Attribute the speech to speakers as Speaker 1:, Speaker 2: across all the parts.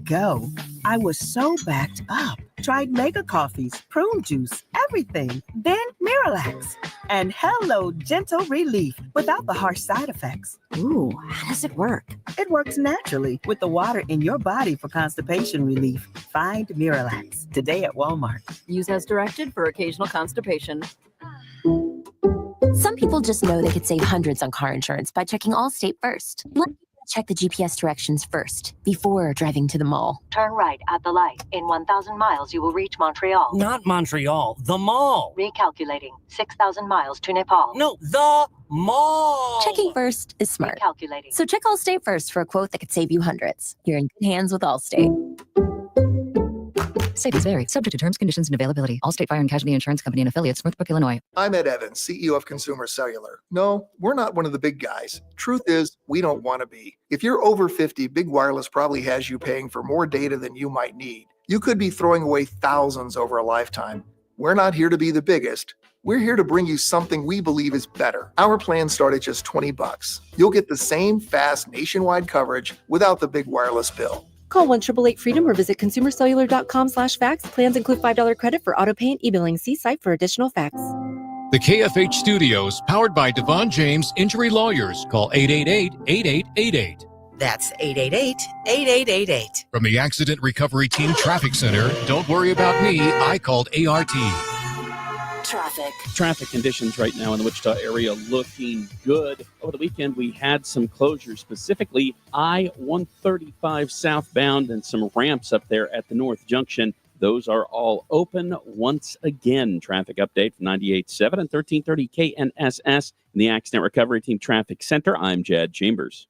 Speaker 1: go. I was so backed up. Tried mega coffees, prune juice, everything. Then Miralax. And hello, gentle relief without the harsh side effects.
Speaker 2: Ooh, how does it work?
Speaker 1: It works naturally with the water in your body for constipation relief. Find Miralax today at Walmart.
Speaker 3: Use as directed for occasional constipation.
Speaker 2: Some people just know they could save hundreds on car insurance by checking Allstate first. Let me check the GPS directions first before driving to the mall.
Speaker 4: Turn right at the light. In 1,000 miles, you will reach Montreal.
Speaker 5: Not Montreal, the mall.
Speaker 4: Recalculating. 6,000 miles to Nepal.
Speaker 5: No, the mall.
Speaker 2: Checking first is smart.
Speaker 4: Recalculating.
Speaker 2: So check Allstate first for a quote that could save you hundreds. You're in good hands with Allstate.
Speaker 6: Savings vary, subject to terms, conditions, and availability. Allstate Fire and Casualty Insurance Company and affiliates, Northbrook, Illinois.
Speaker 7: I'm Ed Evans, CEO of Consumer Cellular. No, we're not one of the big guys. Truth is, we don't want to be. If you're over 50, Big Wireless probably has you paying for more data than you might need. You could be throwing away thousands over a lifetime. We're not here to be the biggest. We're here to bring you something we believe is better. Our plans start at just $20. You'll get the same fast nationwide coverage without the big wireless bill.
Speaker 8: Call 1-888-FREEDOM or visit consumercellular.com/facts. Plans include $5 credit for auto pay and e-billing. See site for additional facts.
Speaker 9: The KFH Studios, powered by Devon James Injury Lawyers. Call 888-8888.
Speaker 10: That's 888-8888.
Speaker 9: From the Accident Recovery Team Traffic Center, don't worry about me, I called ART.
Speaker 11: Traffic conditions right now in the Wichita area looking good. Over the weekend, we had some closures, specifically I-135 southbound and some ramps up there at the North Junction. Those are all open once again. Traffic update from 98.7 and 1330 KNSS in the Accident Recovery Team Traffic Center. I'm Jed Chambers.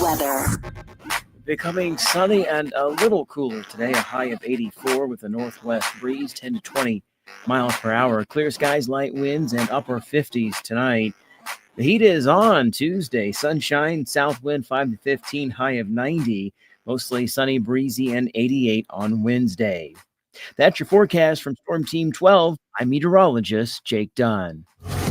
Speaker 2: Weather.
Speaker 12: Becoming sunny and a little cooler today, a high of 84 with a northwest breeze, 10 to 20 miles per hour. Clear skies, light winds, and upper 50s tonight. The heat is on Tuesday. Sunshine, south wind 5 to 15, high of 90. Mostly sunny, breezy, and 88 on Wednesday. That's your forecast from Storm Team 12. I'm meteorologist Jake Dunn.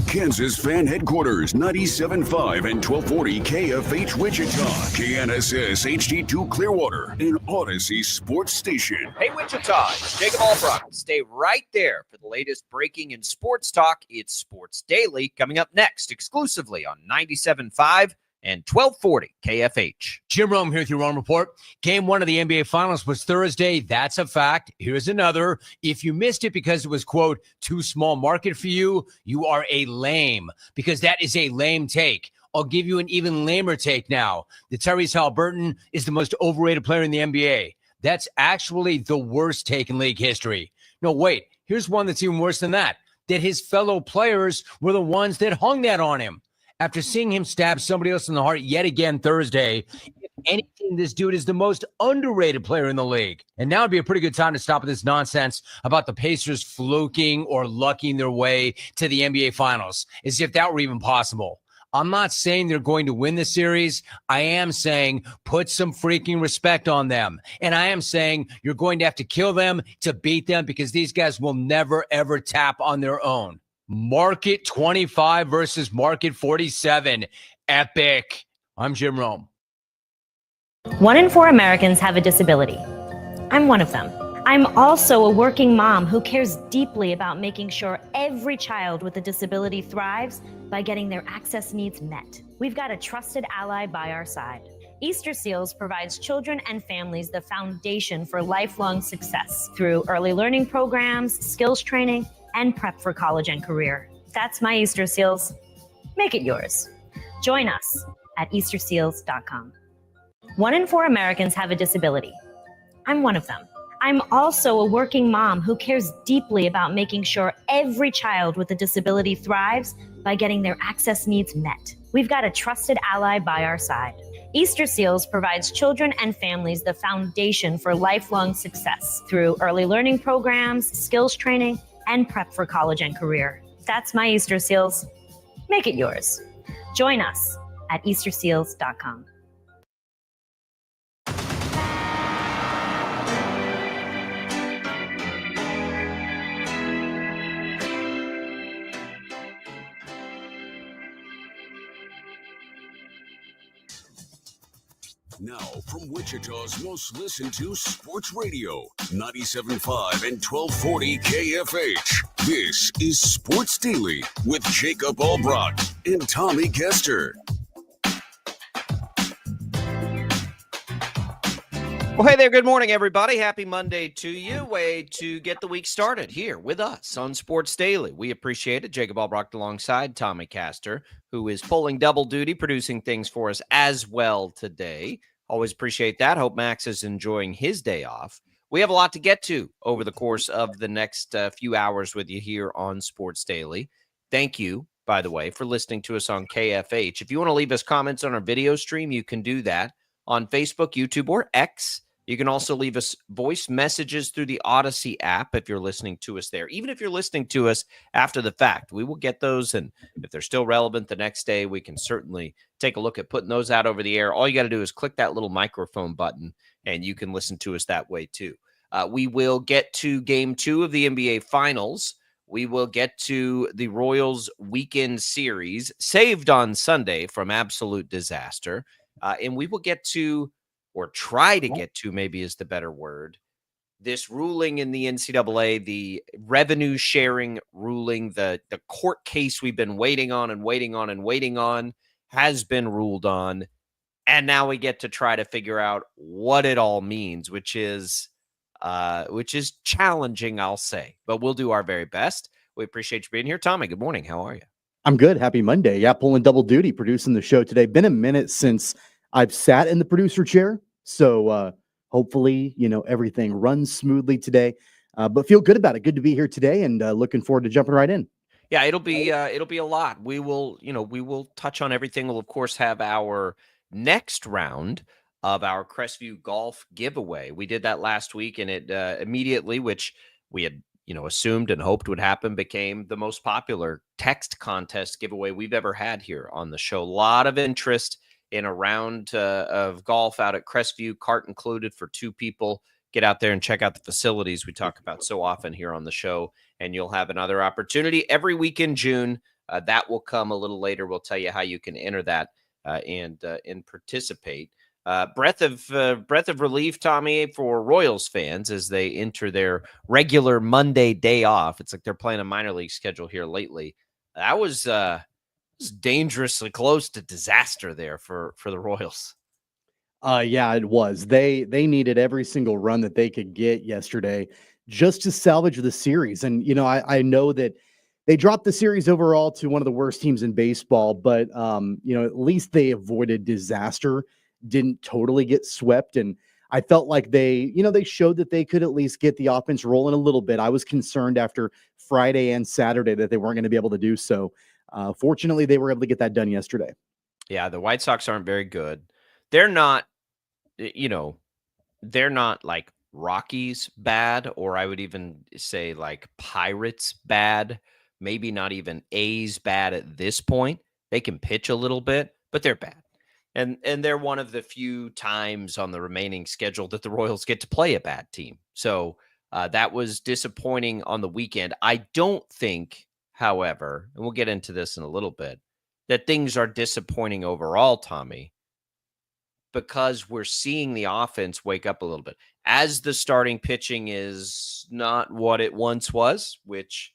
Speaker 13: Kansas Fan Headquarters, 97.5 and 1240 KFH Wichita, KNSS HD2 Clearwater, and Odyssey Sports Station.
Speaker 14: Hey Wichita, it's Jacob Albrock. Stay right there for the latest breaking in sports talk. It's Sports Daily coming up next exclusively on 97.5 and 1240 KFH.
Speaker 15: Jim Rome here with your Rome Report. Game 1 of the NBA Finals was Thursday. That's a fact. Here's another. If you missed it because it was, quote, too small market for you, you are a lame, because that is a lame take. I'll give you an even lamer take now. The Tyrese Haliburton is the most overrated player in the NBA. That's actually the worst take in league history. No, wait. Here's one that's even worse than that. That his fellow players were the ones that hung that on him. After seeing him stab somebody else in the heart yet again Thursday, if anything, this dude is the most underrated player in the league. And now would be a pretty good time to stop with this nonsense about the Pacers fluking or lucking their way to the NBA Finals, as if that were even possible. I'm not saying they're going to win the series. I am saying put some freaking respect on them. And I am saying you're going to have to kill them to beat them, because these guys will never, ever tap on their own. Market 25 versus Market 47. Epic. I'm Jim Rome.
Speaker 16: 1 in 4 Americans have a disability. I'm one of them. I'm also a working mom who cares deeply about making sure every child with a disability thrives by getting their access needs met. We've got a trusted ally by our side. Easter Seals provides children and families the foundation for lifelong success through early learning programs, skills training, and prep for college and career. That's my Easter Seals. Make it yours. Join us at easterseals.com. 1 in 4 Americans have a disability. I'm one of them. I'm also a working mom who cares deeply about making sure every child with a disability thrives by getting their access needs met. We've got a trusted ally by our side. Easter Seals provides children and families the foundation for lifelong success through early learning programs, skills training, and prep for college and career. That's my Easter Seals. Make it yours. Join us at easterseals.com.
Speaker 13: Now, from Wichita's most listened to sports radio, 97.5 and 1240 KFH. This is Sports Daily with Jacob Albrock and Tommy Kester.
Speaker 14: Well, hey there. Good morning, everybody. Happy Monday to you. Way to get the week started here with us on Sports Daily. We appreciate it. Jacob Albrock alongside Tommy Kester, who is pulling double duty, producing things for us as well today. Always appreciate that. Hope Max is enjoying his day off. We have a lot to get to over the course of the next few hours with you here on Sports Daily. Thank you, by the way, for listening to us on KFH. If you want to leave us comments on our video stream, you can do that on Facebook, YouTube, or X. You can also leave us voice messages through the Odyssey app if you're listening to us there. Even if you're listening to us after the fact, we will get those. And if they're still relevant the next day, we can certainly take a look at putting those out over the air. All you got to do is click that little microphone button, and you can listen to us that way too. We will get to Game 2 of the NBA Finals. We will get to the Royals weekend series, saved on Sunday from absolute disaster. And we will get to, or try to get to, maybe is the better word, this ruling in the NCAA, the revenue sharing ruling, the court case we've been waiting on and waiting on and waiting on has been ruled on. And now we get to try to figure out what it all means, which is challenging, I'll say, but we'll do our very best. We appreciate you being here. Tommy, good morning. How are you?
Speaker 17: I'm good. Happy Monday. Yeah, pulling double duty, producing the show today. Been a minute since I've sat in the producer chair. So hopefully, everything runs smoothly today, but feel good about it. Good to be here today and looking forward to jumping right in.
Speaker 14: Yeah, it'll be a lot. We will touch on everything. We'll of course have our next round of our Crestview Golf giveaway. We did that last week, and it immediately, which we had assumed and hoped would happen, became the most popular text contest giveaway we've ever had here on the show. A lot of interest in a round of golf out at Crestview, cart included for 2 people. Get out there and check out the facilities we talk about so often here on the show, and you'll have another opportunity every week in June. That will come a little later. We'll tell you how you can enter that and participate. Breath of relief, Tommy, for Royals fans as they enter their regular Monday day off. It's like they're playing a minor league schedule here lately. That was dangerously close to disaster there for the Royals.
Speaker 17: Yeah, it was. They needed every single run that they could get yesterday just to salvage the series. And, I know that they dropped the series overall to one of the worst teams in baseball, but, at least they avoided disaster, didn't totally get swept. And I felt like they showed that they could at least get the offense rolling a little bit. I was concerned after Friday and Saturday that they weren't going to be able to do so. Fortunately, they were able to get that done yesterday.
Speaker 14: Yeah, the White Sox aren't very good. They're not, they're not like Rockies bad, or I would even say like Pirates bad, maybe not even A's bad at this point. They can pitch a little bit, but they're bad. And they're one of the few times on the remaining schedule that the Royals get to play a bad team. So that was disappointing on the weekend. I don't think, however, and we'll get into this in a little bit, that things are disappointing overall, Tommy, because we're seeing the offense wake up a little bit. As the starting pitching is not what it once was, which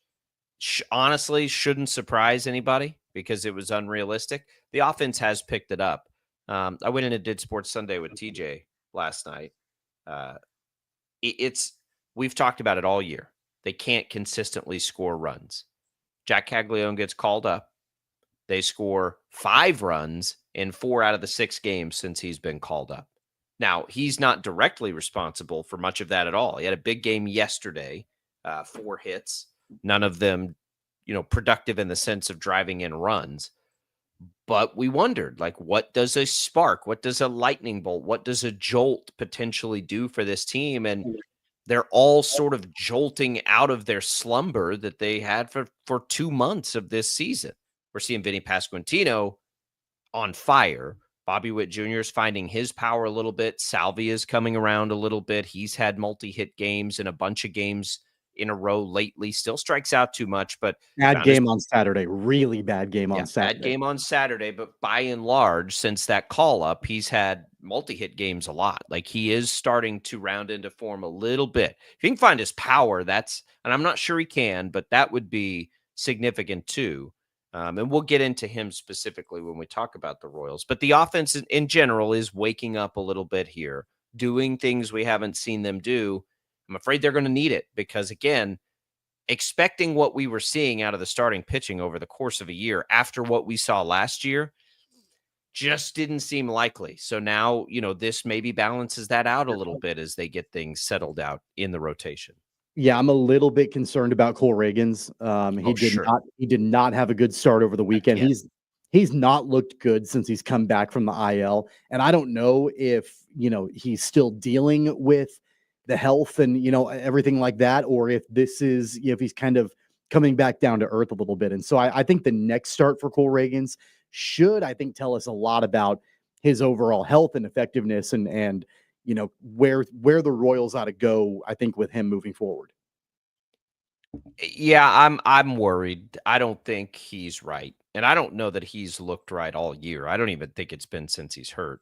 Speaker 14: honestly shouldn't surprise anybody because it was unrealistic, the offense has picked it up. I went in and did Sports Sunday with TJ last night. We've talked about it all year. They can't consistently score runs. Jack Caglione gets called up. They score 5 runs in 4 out of the 6 games since he's been called up. Now, he's not directly responsible for much of that at all. He had a big game yesterday, 4 hits, none of them, productive in the sense of driving in runs. But we wondered, what does a spark, what does a lightning bolt, what does a jolt potentially do for this team? And they're all sort of jolting out of their slumber that they had for 2 months of this season. We're seeing Vinny Pasquantino on fire. Bobby Witt Jr. is finding his power a little bit. Salvia is coming around a little bit. He's had multi-hit games and a bunch of games in a row lately. Still strikes out too much, but
Speaker 17: bad game on Saturday. Really bad game on Saturday.
Speaker 14: Bad game on Saturday, but by and large, since that call up, he's had multi-hit games a lot. Like he is starting to round into form a little bit. If he can find his power, and I'm not sure he can, but that would be significant too. And we'll get into him specifically when we talk about the Royals. But the offense in general is waking up a little bit here, doing things we haven't seen them do. I'm afraid they're going to need it because, again, expecting what we were seeing out of the starting pitching over the course of a year after what we saw last year just didn't seem likely. So now, this maybe balances that out a little bit as they get things settled out in the rotation.
Speaker 17: Yeah, I'm a little bit concerned about Cole Reagans. He did not have a good start over the weekend. He's not looked good since he's come back from the IL. And I don't know if, he's still dealing with the health and, everything like that, or if if he's kind of coming back down to earth a little bit. And so I think the next start for Cole Reagans should, I think, tell us a lot about his overall health and effectiveness and where the Royals ought to go, I think, with him moving forward.
Speaker 14: Yeah, I'm worried. I don't think he's right. And I don't know that he's looked right all year. I don't even think it's been since he's hurt.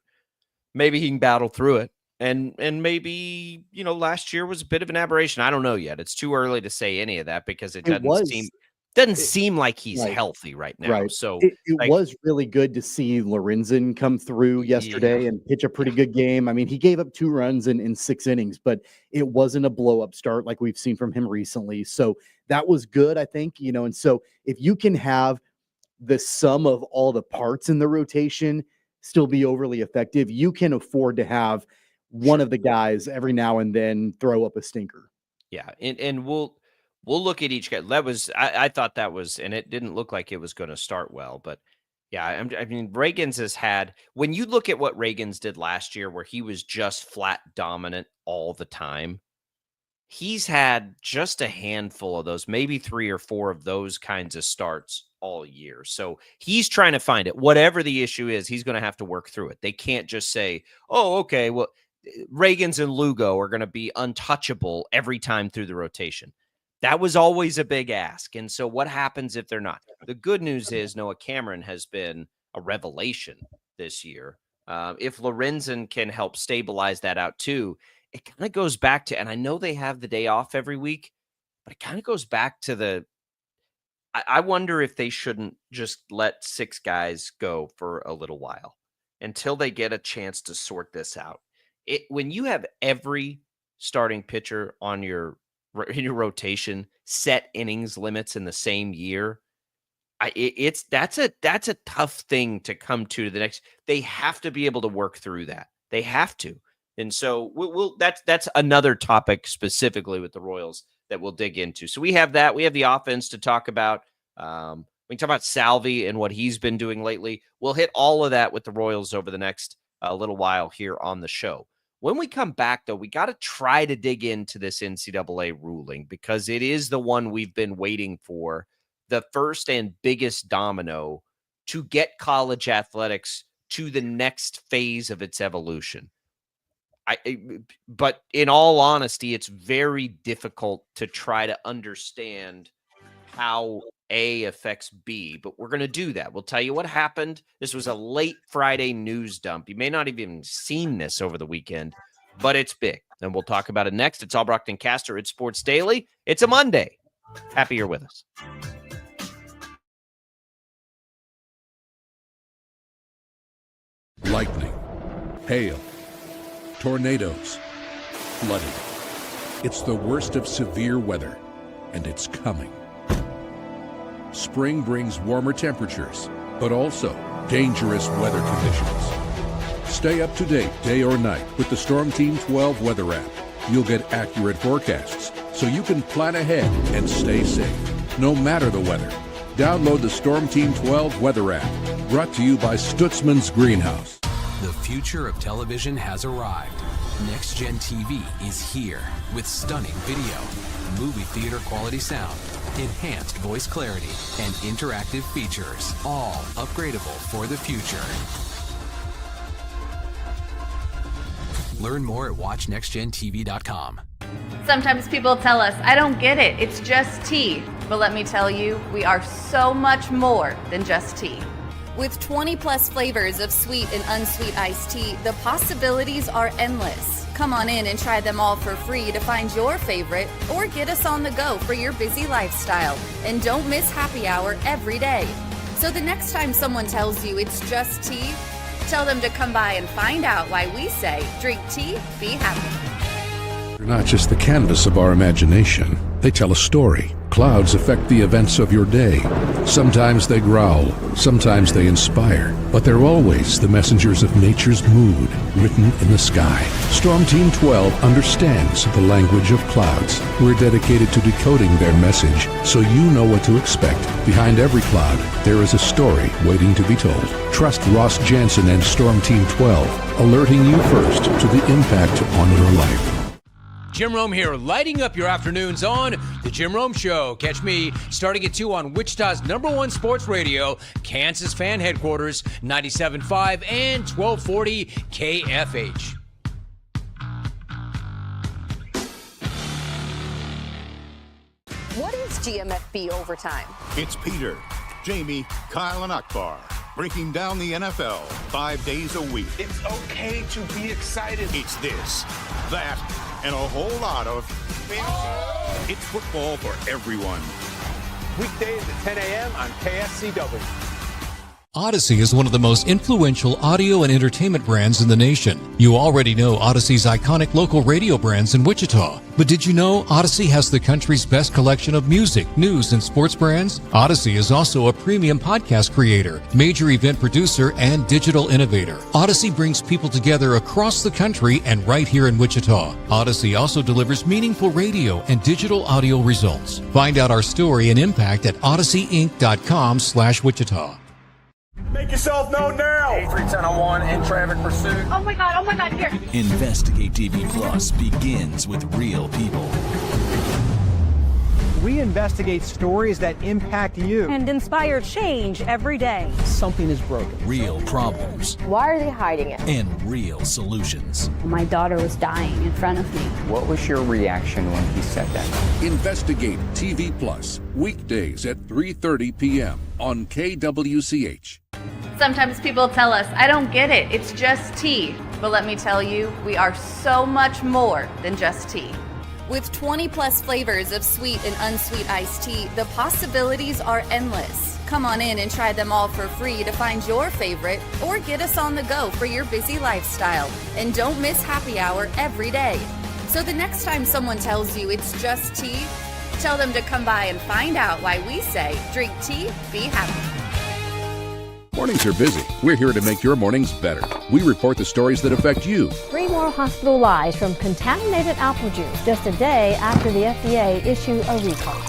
Speaker 14: Maybe he can battle through it. And maybe, last year was a bit of an aberration. I don't know yet. It's too early to say any of that because it doesn't seem like he's healthy right now.
Speaker 17: Right.
Speaker 14: So
Speaker 17: it was really good to see Lorenzen come through yesterday and pitch a pretty good game. I mean, he gave up 2 runs in 6 innings, but it wasn't a blow up start like we've seen from him recently. So that was good, I think, and so if you can have the sum of all the parts in the rotation still be overly effective, you can afford to have one of the guys every now and then throw up a stinker.
Speaker 14: Yeah. And we'll look at each guy. That was, I thought that was, and it didn't look like it was going to start well, but yeah, I mean, Reagans has had, when you look at what Reagans did last year, where he was just flat dominant all the time, he's had just a handful of those, maybe 3 or 4 of those kinds of starts all year. So he's trying to find it. Whatever the issue is, he's going to have to work through it. They can't just say, oh, okay, well, Reagans and Lugo are going to be untouchable every time through the rotation. That was always a big ask. And so what happens if they're not? The good news is Noah Cameron has been a revelation this year. If Lorenzen can help stabilize that out too, it kind of goes back to, and I know they have the day off every week, but it kind of goes back to I wonder if they shouldn't just let 6 guys go for a little while until they get a chance to sort this out. When you have every starting pitcher in your rotation set innings limits in the same year, that's a tough thing to come to the next. They have to be able to work through that. They have to. And so that's another topic specifically with the Royals that we'll dig into. So we have that. We have the offense to talk about. We can talk about Salvi and what he's been doing lately. We'll hit all of that with the Royals over the next little while here on the show. When we come back, though, we got to try to dig into this NCAA ruling because it is the one we've been waiting for, the first and biggest domino to get college athletics to the next phase of its evolution. But in all honesty, it's very difficult to try to understand how A affects B, but we're going to do that. We'll tell you what happened. This was a late Friday news dump. You may not have even seen this over the weekend, but it's big. And we'll talk about it next. It's Albrocht and Caster. It's Sports Daily. It's a Monday. Happy you're with us.
Speaker 18: Lightning, hail, tornadoes, flooding. It's the worst of severe weather, and it's coming. Spring brings warmer temperatures, but also dangerous weather conditions. Stay up to date day or night with the Storm Team 12 weather app. You'll get accurate forecasts, so you can plan ahead and stay safe, no matter the weather. Download the Storm Team 12 weather app, brought to you by Stutzman's Greenhouse.
Speaker 19: The future of television has arrived. Next Gen TV is here with stunning video, movie theater quality sound, enhanced voice clarity, and interactive features, all upgradable for the future. Learn more at watchnextgentv.com.
Speaker 20: Sometimes people tell us, I don't get it, it's just tea. But let me tell you, we are so much more than just tea.
Speaker 21: With 20 plus flavors of sweet and unsweet iced tea, the possibilities are endless. Come on in and try them all for free to find your favorite or get us on the go for your busy lifestyle. And don't miss happy hour every day. So the next time someone tells you it's just tea, tell them to come by and find out why we say, drink tea, be happy.
Speaker 18: They're not just the canvas of our imagination. They tell a story. Clouds affect the events of your day. Sometimes they growl, sometimes they inspire, but they're always the messengers of nature's mood, written in the sky. Storm Team 12 understands the language of clouds. We're dedicated to decoding their message so you know what to expect. Behind every cloud, there is a story waiting to be told. Trust Ross Jansen and Storm Team 12, alerting you first to the impact on your life.
Speaker 15: Jim Rome here, lighting up your afternoons on The Jim Rome Show. Catch me starting at 2 on Wichita's #1 sports radio, Kansas Fan Headquarters, 97.5 and 1240 KFH.
Speaker 22: What is GMFB Overtime?
Speaker 23: It's Peter, Jamie, Kyle, and Akbar breaking down the NFL 5 days a week.
Speaker 24: It's okay to be excited.
Speaker 23: It's this, that, and a whole lot of fantasy. It's football for everyone.
Speaker 24: Weekdays at 10 a.m. on KSCW.
Speaker 9: Odyssey is one of the most influential audio and entertainment brands in the nation. You already know Odyssey's iconic local radio brands in Wichita. But did you know Odyssey has the country's best collection of music, news, and sports brands? Odyssey is also a premium podcast creator, major event producer, and digital innovator. Odyssey brings people together across the country and right here in Wichita. Odyssey also delivers meaningful radio and digital audio results. Find out our story and impact at odysseyinc.com/Wichita.
Speaker 24: Make yourself known now.
Speaker 25: 31001 in traffic pursuit.
Speaker 22: Oh my God, here.
Speaker 26: Investigate TV Plus begins with real people.
Speaker 27: We investigate stories that impact you
Speaker 28: and inspire change every day.
Speaker 27: Something is broken.
Speaker 26: Real problems.
Speaker 22: Why are they hiding it?
Speaker 26: And real solutions.
Speaker 28: My daughter was dying in front of me.
Speaker 29: What was your reaction when he said that?
Speaker 18: Investigate TV Plus, weekdays at 3:30 p.m. on KWCH.
Speaker 20: Sometimes people tell us, I don't get it, it's just tea. But let me tell you, we are so much more than just tea.
Speaker 21: With 20 plus flavors of sweet and unsweet iced tea, the possibilities are endless. Come on in and try them all for free to find your favorite or get us on the go for your busy lifestyle. And don't miss happy hour every day. So the next time someone tells you it's just tea, tell them to come by and find out why we say, drink tea, be happy.
Speaker 18: Mornings are busy. We're here to make your mornings better. We report the stories that affect you.
Speaker 28: 3 more hospital lies from contaminated apple juice just a day after the FDA issued a recall.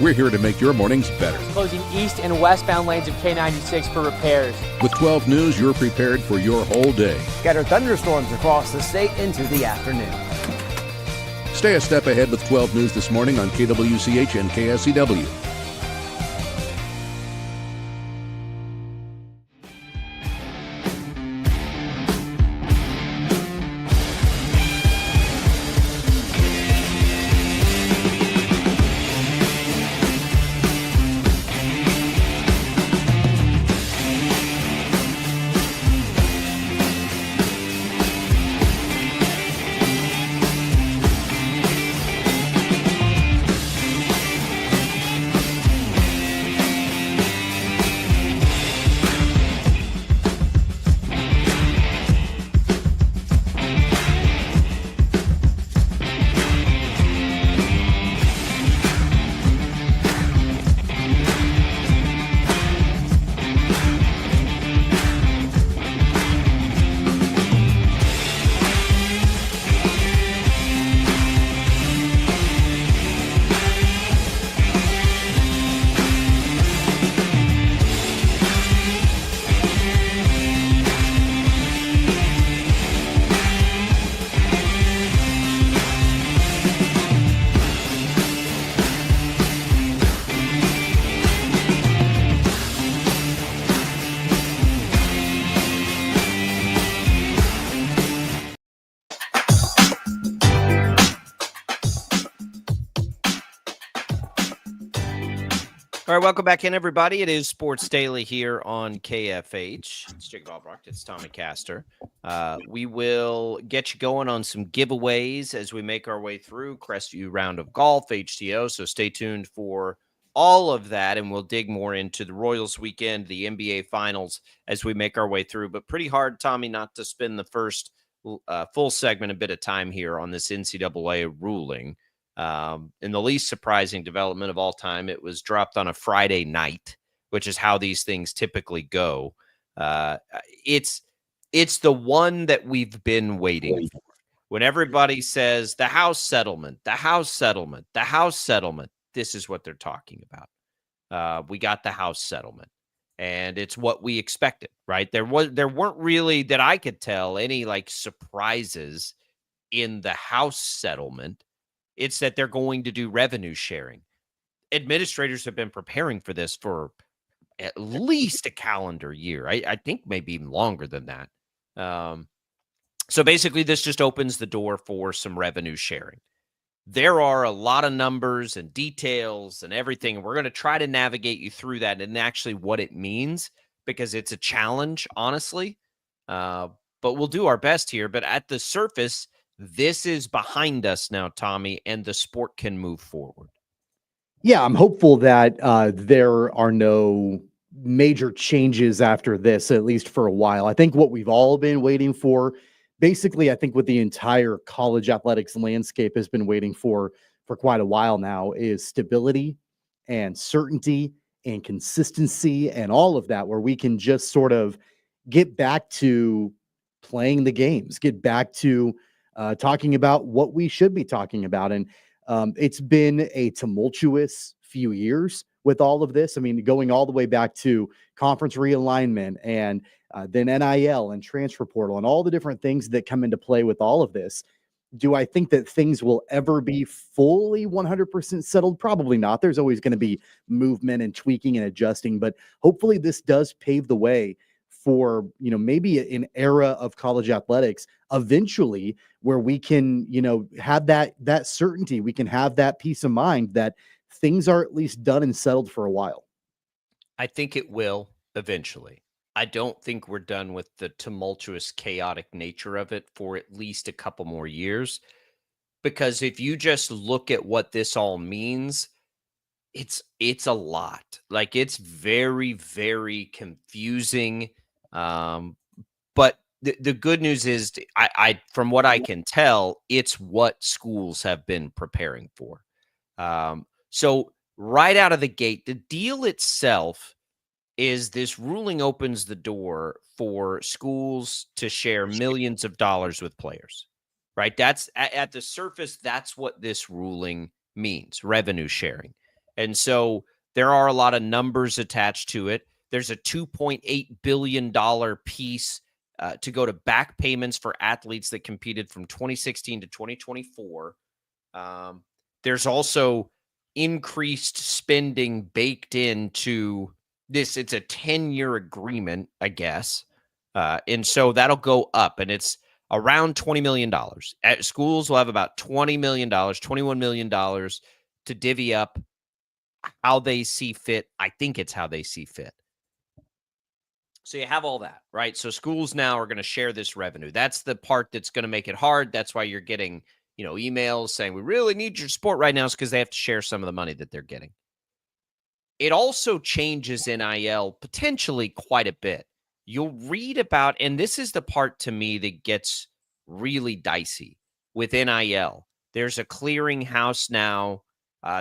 Speaker 18: We're here to make your mornings better.
Speaker 30: Closing east and westbound lanes of K96 for repairs.
Speaker 18: With 12 News, you're prepared for your whole day.
Speaker 12: Scattered thunderstorms across the state into the afternoon.
Speaker 18: Stay a step ahead with 12 News this morning on KWCH and KSCW.
Speaker 14: All right, welcome back in, everybody. It is Sports Daily here on KFH. It's Jacob Albrocht. It's Tommy Castor. We will get you going on some giveaways as we make our way through Crestview Round of Golf, HTO. So stay tuned for all of that, and we'll dig more into the Royals weekend, the NBA Finals, as we make our way through. But pretty hard, Tommy, not to spend the first full segment a bit of time here on this NCAA ruling. In the least surprising development of all time, it was dropped on a Friday night, which is how these things typically go. It's the one that we've been waiting for. When everybody says the House settlement, the House settlement, the House settlement, this is what they're talking about. We got the House settlement, and it's what we expected, right? There weren't really, that I could tell, any like surprises in the House settlement. It's that they're going to do revenue sharing. Administrators have been preparing for this for at least a calendar year. I think maybe even longer than that. So basically, this just opens the door for some revenue sharing. There are a lot of numbers and details and everything, and we're going to try to navigate you through that and actually what it means, because it's a challenge, honestly. But we'll do our best here. But at the surface, this is behind us now, Tommy, and the sport can move forward.
Speaker 17: Yeah, I'm hopeful that there are no major changes after this, at least for a while. I think what we've all been waiting for, basically, I think what the entire college athletics landscape has been waiting for quite a while now, is stability and certainty and consistency and all of that, where we can just sort of get back to playing the games, get back to talking about what we should be talking about. And it's been a tumultuous few years with all of this. I mean, going all the way back to conference realignment and then NIL and transfer portal and all the different things that come into play with all of this. Do I think that things will ever be fully 100% settled? Probably not. There's always going to be movement and tweaking and adjusting, but hopefully this does pave the way for, maybe an era of college athletics eventually where we can, have that certainty. We can have that peace of mind that things are at least done and settled for a while.
Speaker 14: I think it will eventually. I don't think we're done with the tumultuous, chaotic nature of it for at least a couple more years. Because if you just look at what this all means, it's a lot. Like, it's very, very confusing. But the good news is, I from what I can tell, it's what schools have been preparing for. So right out of the gate, the deal itself is this ruling opens the door for schools to share millions of dollars with players, right? That's at the surface. That's what this ruling means, revenue sharing. And so there are a lot of numbers attached to it. There's a $2.8 billion piece to go to back payments for athletes that competed from 2016 to 2024. There's also increased spending baked into this. It's a 10-year agreement, I guess. And so that'll go up, and it's around $20 million. Schools will have about $20 million, $21 million to divvy up how they see fit. I think it's how they see fit. So you have all that, right? So schools now are going to share this revenue. That's the part that's going to make it hard. That's why you're getting, emails saying we really need your support right now, is because they have to share some of the money that they're getting. It also changes NIL potentially quite a bit. You'll read about, and this is the part to me that gets really dicey with NIL. There's a clearinghouse now.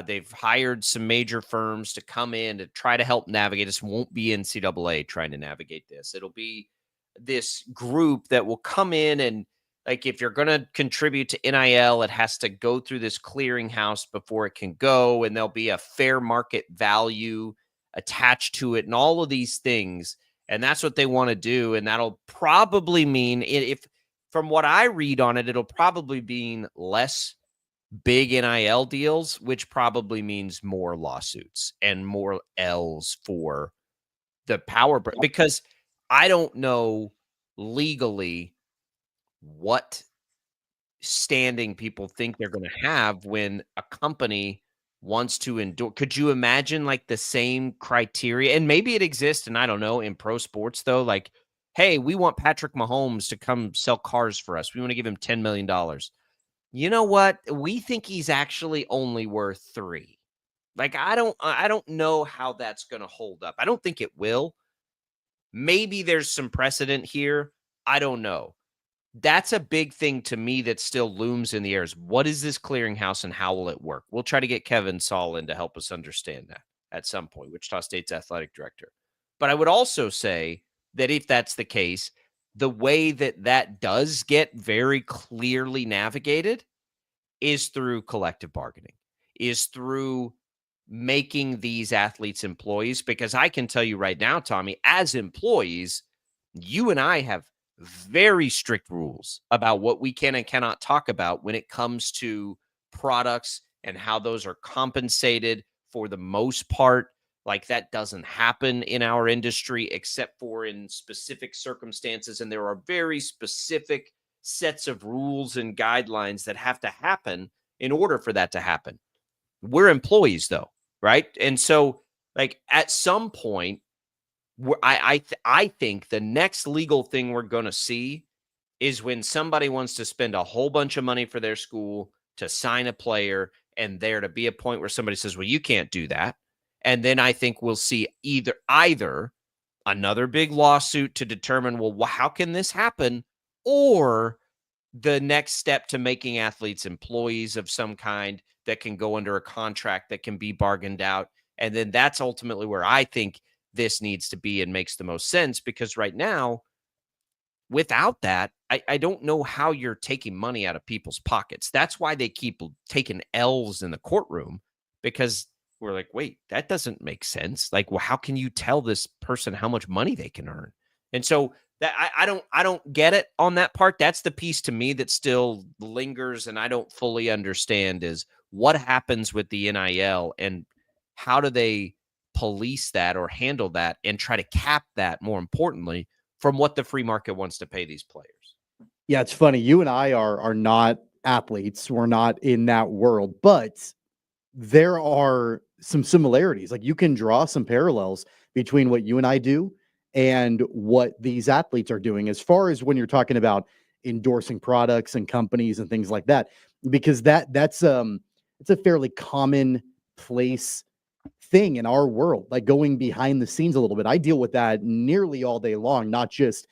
Speaker 14: They've hired some major firms to come in to try to help navigate this. Won't be NCAA trying to navigate this. It'll be this group that will come in, and like, if you're going to contribute to NIL, it has to go through this clearinghouse before it can go, and there'll be a fair market value attached to it and all of these things. And that's what they want to do. And that'll probably mean, if from what I read on it, it'll probably mean less big NIL deals, which probably means more lawsuits and more L's for the power, because I don't know legally what standing people think they're going to have when a company wants to endorse. Could you imagine like the same criteria? And maybe it exists, and I don't know, in pro sports though, like, hey, we want Patrick Mahomes to come sell cars for us. We want to give him $10 million. You know what? We think he's actually only worth 3. Like, I don't know how that's going to hold up. I don't think it will. Maybe there's some precedent here. I don't know. That's a big thing to me that still looms in the air is what is this clearinghouse and how will it work? We'll try to get Kevin Saul in to help us understand that at some point, Wichita State's athletic director. But I would also say that if that's the case, the way that does get very clearly navigated is through collective bargaining, is through making these athletes employees. Because I can tell you right now, Tommy, as employees, you and I have very strict rules about what we can and cannot talk about when it comes to products and how those are compensated. For the most part, like, that doesn't happen in our industry except for in specific circumstances. And there are very specific sets of rules and guidelines that have to happen in order for that to happen. We're employees though, right? And so, like, at some point, I think the next legal thing we're going to see is when somebody wants to spend a whole bunch of money for their school to sign a player, and there to be a point where somebody says, well, you can't do that. And then I think we'll see either another big lawsuit to determine, well, how can this happen? Or the next step to making athletes employees of some kind that can go under a contract that can be bargained out. And then that's ultimately where I think this needs to be and makes the most sense, because right now, without that, I don't know how you're taking money out of people's pockets. That's why they keep taking L's in the courtroom, because we're like, wait, that doesn't make sense. Like, well, how can you tell this person how much money they can earn? And so that I don't get it on that part. That's the piece to me that still lingers and I don't fully understand is what happens with the NIL and how do they police that or handle that and try to cap that, more importantly, from what the free market wants to pay these players.
Speaker 17: Yeah, it's funny. You and I are not athletes. We're not in that world, but there are some similarities. Like, you can draw some parallels between what you and I do and what these athletes are doing, as far as when you're talking about endorsing products and companies and things like that, because that's it's a fairly commonplace thing in our world, like going behind the scenes a little bit. I deal with that nearly all day long, not just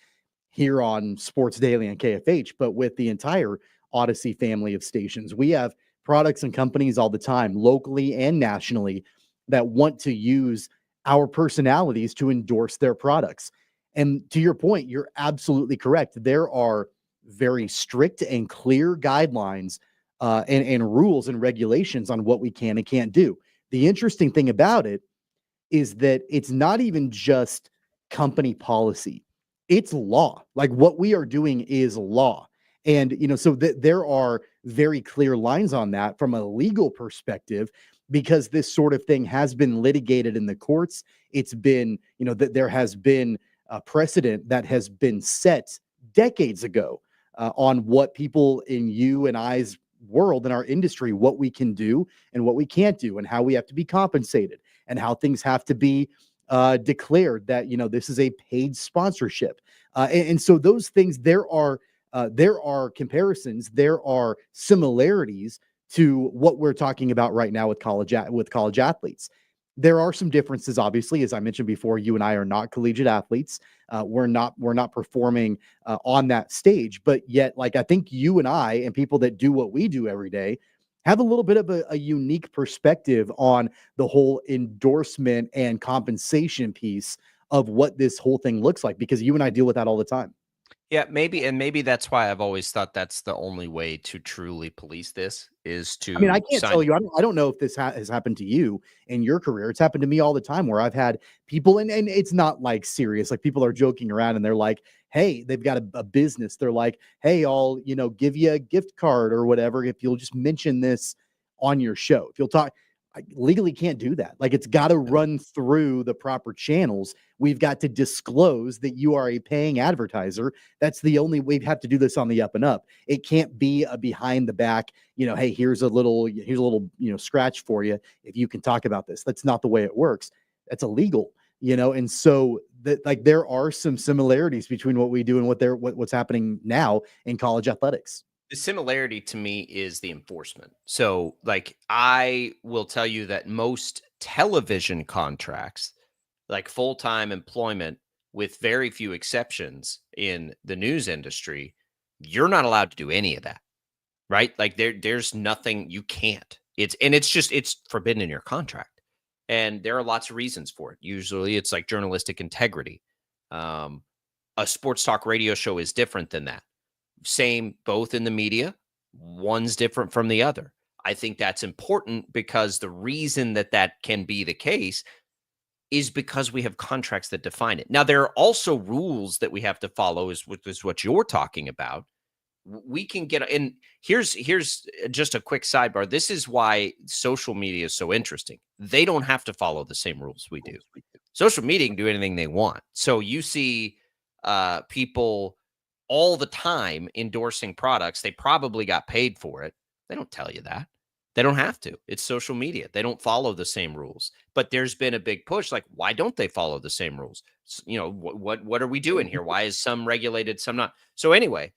Speaker 17: here on Sports Daily and KFH, but with the entire Odyssey family of stations. We have products and companies all the time, locally and nationally, that want to use our personalities to endorse their products. And to your point, you're absolutely correct. There are very strict and clear guidelines and rules and regulations on what we can and can't do. The interesting thing about it is that it's not even just company policy. It's law. Like, what we are doing is law. And, so there are very clear lines on that from a legal perspective, because this sort of thing has been litigated in the courts. It's been, that there has been a precedent that has been set decades ago on what people in you and I's world, in our industry, what we can do and what we can't do, and how we have to be compensated, and how things have to be declared that, this is a paid sponsorship. And so those things, there are comparisons, there are similarities to what we're talking about right now with college athletes. There are some differences, obviously. As I mentioned before, you and I are not collegiate athletes. We're not performing on that stage, but yet, like, I think you and I and people that do what we do every day have a little bit of a unique perspective on the whole endorsement and compensation piece of what this whole thing looks like, because you and I deal with that all the time.
Speaker 14: Yeah, maybe that's why I've always thought that's the only way to truly police this is to.
Speaker 17: I mean, I can't tell you. I don't know if this has happened to you in your career. It's happened to me all the time, where I've had people, and it's not like serious. Like, people are joking around and they're like, hey, they've got a business. They're like, hey, I'll give you a gift card or whatever if you'll just mention this on your show. If you'll talk. legally can't do that. Like, it's got to run through the proper channels. We've got to disclose that you are a paying advertiser. That's the only way. We have to do this on the up and up. It can't be a behind the back, hey, here's a little, scratch for you if you can talk about this. That's not the way it works. That's illegal, and so there are some similarities between what we do and what's happening now in college athletics.
Speaker 14: The similarity to me is the enforcement. So, I will tell you that most television contracts, like full-time employment, with very few exceptions in the news industry, you're not allowed to do any of that, right? Like there's nothing you can't. It's forbidden in your contract. And there are lots of reasons for it. Usually it's like journalistic integrity. A sports talk radio show is different than that. Same both in the media. One's different from the other. I think that's important because the reason that can be the case is because we have contracts that define it. Now, there are also rules that we have to follow, is what you're talking about. We can get, and here's just a quick sidebar. This is why social media is so interesting. They don't have to follow the same rules we do. Social media can do anything they want. So you see people all the time endorsing products. They probably got paid for it. They don't tell you that. They don't have to. It's social media. They don't follow the same rules. But there's been a big push. Like, why don't they follow the same rules? What are we doing here? Why is some regulated, some not? So anyway,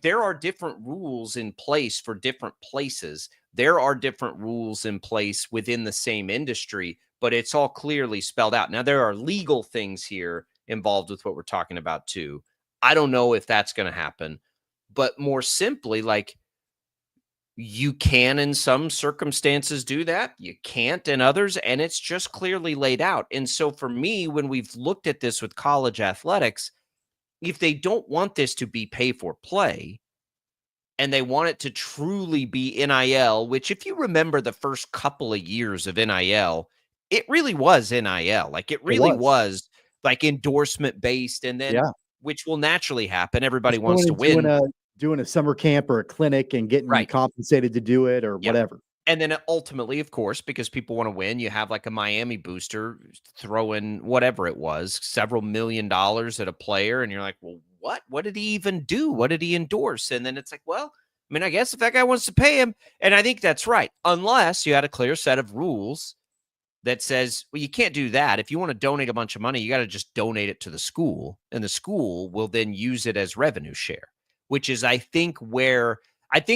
Speaker 14: there are different rules in place for different places. There are different rules in place within the same industry, but it's all clearly spelled out. Now, there are legal things here involved with what we're talking about too. I don't know if that's going to happen, but more simply, you can in some circumstances do that. You can't in others, and it's just clearly laid out. And so for me, when we've looked at this with college athletics, if they don't want this to be pay for play and they want it to truly be NIL, which if you remember the first couple of years of NIL, it really was NIL. It really was endorsement based, and then which will naturally happen. Everybody wants to win.
Speaker 17: Doing a summer camp or a clinic and getting compensated to do it or whatever.
Speaker 14: And then ultimately, of course, because people want to win, you have a Miami booster throw in whatever it was, several $1 million at a player. And you're like, well, what did he even do? What did he endorse? And then it's like, well, I mean, I guess if that guy wants to pay him, and I think that's right, unless you had a clear set of rules that says, well, you can't do that. If you want to donate a bunch of money, you got to just donate it to the school, and the school will then use it as revenue share, which is, I think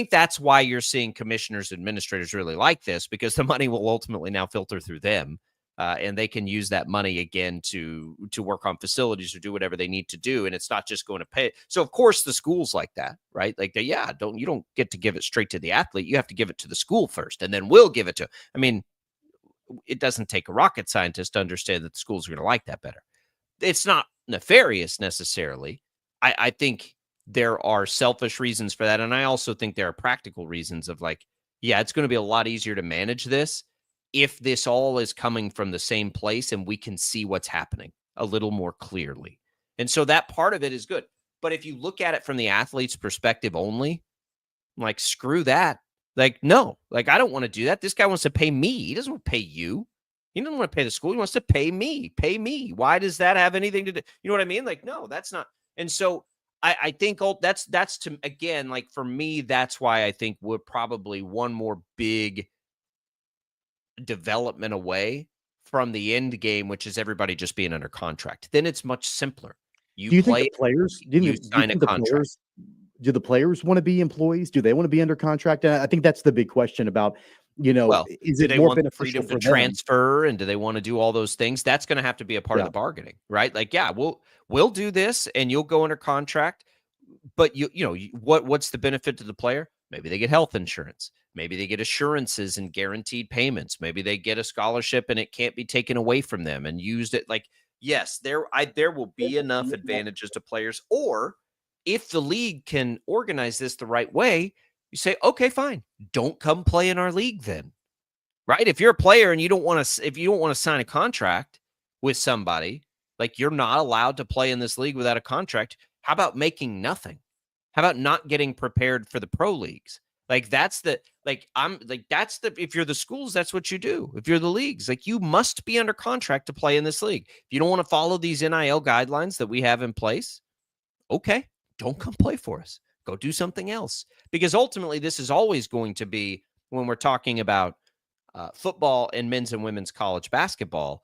Speaker 14: that's why you're seeing commissioners, administrators really like this, because the money will ultimately now filter through them, and they can use that money again to work on facilities or do whatever they need to do. And it's not just going to pay. So of course the schools like that, right? You don't get to give it straight to the athlete. You have to give it to the school first, and then we'll give it to, I mean, it doesn't take a rocket scientist to understand that the schools are going to like that better. It's not nefarious necessarily. I think there are selfish reasons for that. And I also think there are practical reasons of it's going to be a lot easier to manage this if this all is coming from the same place and we can see what's happening a little more clearly. And so that part of it is good. But if you look at it from the athlete's perspective only, screw that. No, I don't want to do that. This guy wants to pay me. He doesn't want to pay you. He doesn't want to pay the school. He wants to pay me. Pay me. Why does that have anything to do? You know what I mean? No, that's not. And so I think that's to, again, for me, that's why I think we're probably one more big development away from the end game, which is everybody just being under contract. Then it's much simpler.
Speaker 17: Do you think the players sign a contract? Do the players want to be employees? Do they want to be under contract? And I think that's the big question about, is it more beneficial
Speaker 14: freedom to transfer, and do they want to do all those things? That's going to have to be a part of the bargaining, right? We'll do this, and you'll go under contract. But what's the benefit to the player? Maybe they get health insurance. Maybe they get assurances and guaranteed payments. Maybe they get a scholarship and it can't be taken away from them and used it. Yes, there will be enough advantages to players. Or if the league can organize this the right way, you say, okay, fine, don't come play in our league then, right? If you're a player and you don't want to sign a contract with somebody, you're not allowed to play in this league without a contract. How about making nothing? How about not getting prepared for the pro leagues? Like that's the if you're the schools, that's what you do. If you're the leagues, like you must be under contract to play in this league. If you don't want to follow these NIL guidelines that we have in place, okay, don't come play for us. Go do something else. Because ultimately, this is always going to be, when we're talking about football and men's and women's college basketball,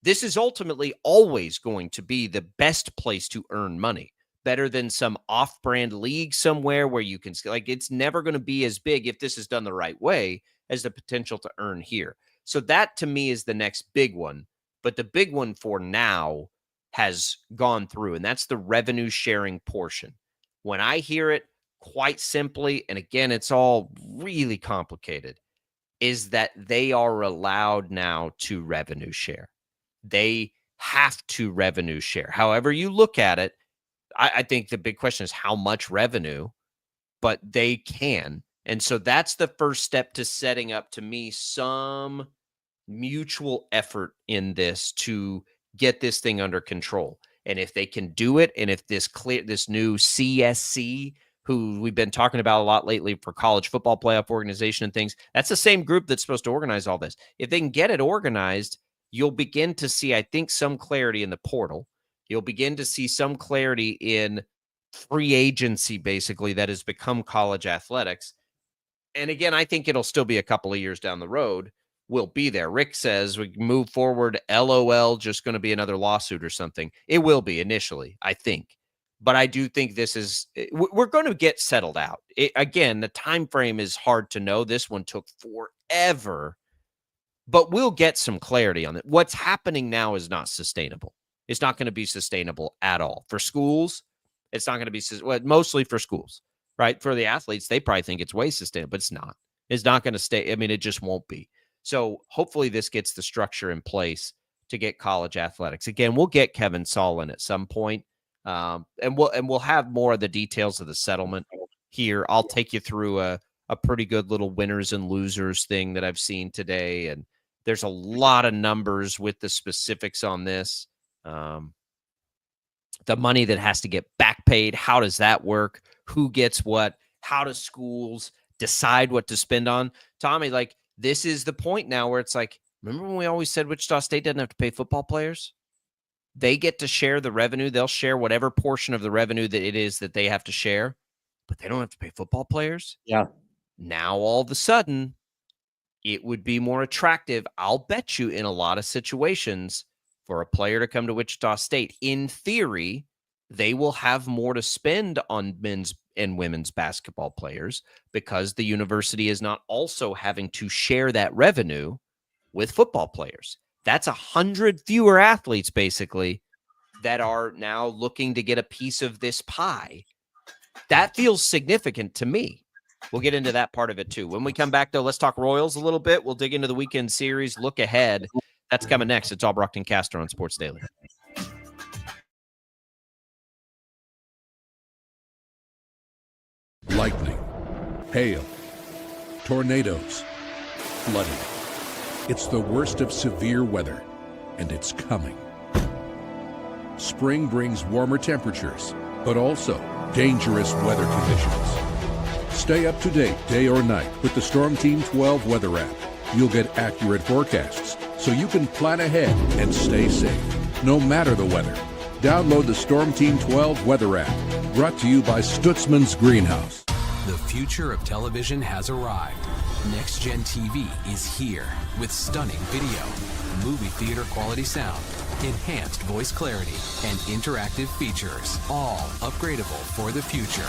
Speaker 14: this is ultimately always going to be the best place to earn money. Better than some off-brand league somewhere where you can, like, it's never going to be as big if this is done the right way as the potential to earn here. So that to me is the next big one. But the big one for now has gone through, and that's the revenue sharing portion. When I hear it quite simply, and again, it's all really complicated, is that they are allowed now to revenue share. They have to revenue share. However you look at it, I think the big question is how much revenue, but they can. And so that's the first step to setting up, to me, some mutual effort in this to get this thing under control. And if they can do it, and if this new CSC, who we've been talking about a lot lately for college football playoff organization and things, that's the same group that's supposed to organize all this. If they can get it organized, you'll begin to see, I think, some clarity in the portal. You'll begin to see some clarity in free agency, basically, that has become college athletics. And again, I think it'll still be a couple of years down the road. We'll be there. Rick says we move forward, LOL, just going to be another lawsuit or something. It will be initially, I think. But I do think this is, we're going to get settled out. Again, the time frame is hard to know. This one took forever. But we'll get some clarity on it. What's happening now is not sustainable. It's not going to be sustainable at all. For schools, it's not going to be, mostly for schools, right? For the athletes, they probably think it's way sustainable, but it's not. It's not going to stay. I mean, it just won't be. So hopefully this gets the structure in place to get college athletics. Again, we'll get Kevin Saul in at some point, and we'll have more of the details of the settlement here. I'll take you through a pretty good little winners and losers thing that I've seen today, and there's a lot of numbers with the specifics on this. The money that has to get back paid, how does that work? Who gets what? How do schools decide what to spend on? Tommy, like, this is the point now where it's like, remember when we always said Wichita State doesn't have to pay football players? They get to share the revenue. They'll share whatever portion of the revenue that it is that they have to share, but they don't have to pay football players.
Speaker 17: Yeah.
Speaker 14: Now, all of a sudden, it would be more attractive, I'll bet you, in a lot of situations, for a player to come to Wichita State. In theory, they will have more to spend on men's and women's basketball players because the university is not also having to share that revenue with football players. That's 100 fewer athletes, basically, that are now looking to get a piece of this pie. That feels significant to me. We'll get into that part of it, too. When we come back, though, let's talk Royals a little bit. We'll dig into the weekend series, look ahead. That's coming next. It's Albrocht and Caster on Sports Daily.
Speaker 18: Lightning, hail, tornadoes, flooding. It's the worst of severe weather, and it's coming. Spring brings warmer temperatures, but also dangerous weather conditions. Stay up to date day or night with the Storm Team 12 weather app. You'll get accurate forecasts, so you can plan ahead and stay safe, no matter the weather. Download the Storm Team 12 weather app, brought to you by Stutzman's Greenhouse.
Speaker 19: The future of television has arrived. Next Gen TV is here with stunning video, movie theater quality sound, enhanced voice clarity, and interactive features, all upgradable for the future.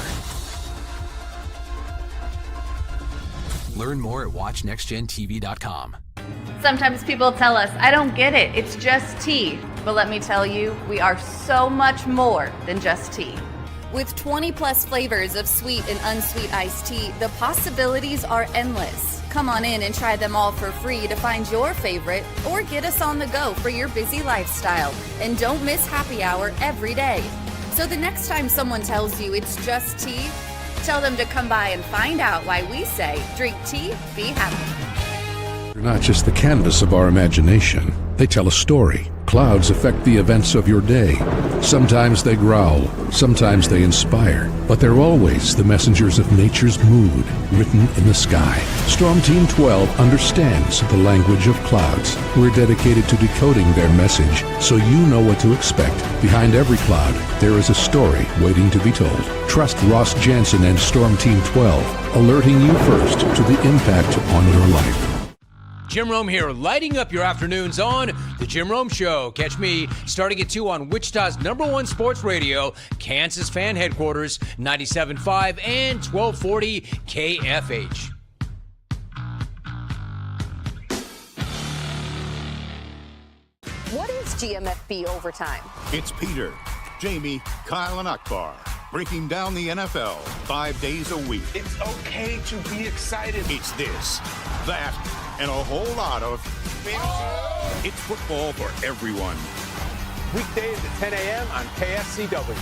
Speaker 19: Learn more at watchnextgentv.com.
Speaker 20: Sometimes people tell us, I don't get it, it's just tea. But let me tell you, we are so much more than just tea.
Speaker 21: With 20 plus flavors of sweet and unsweet iced tea, the possibilities are endless. Come on in and try them all for free to find your favorite, or get us on the go for your busy lifestyle. And don't miss happy hour every day. So the next time someone tells you it's just tea, tell them to come by and find out why we say, drink tea, be happy.
Speaker 18: They're not just the canvas of our imagination. They tell a story, Clouds affect the events of your day. Sometimes they growl, sometimes they inspire, but they're always the messengers of nature's mood written in the sky. Storm Team 12 understands the language of clouds. We're dedicated to decoding their message so you know what to expect. Behind every cloud, there is a story waiting to be told. Trust Ross Jansen and Storm Team 12, alerting you first to the impact on your life.
Speaker 15: Jim Rome here, lighting up your afternoons on The Jim Rome Show. Catch me starting at 2 on Wichita's #1 sports radio, Kansas Fan Headquarters, 97.5 and 1240 KFH.
Speaker 22: What is GMFB Overtime?
Speaker 23: It's Peter, Jamie, Kyle, and Akbar breaking down the NFL 5 days a week.
Speaker 25: It's okay to be excited.
Speaker 23: It's this, that, and a whole lot of fantasy. It's football for everyone.
Speaker 24: Weekdays at 10 a.m. on KSCW.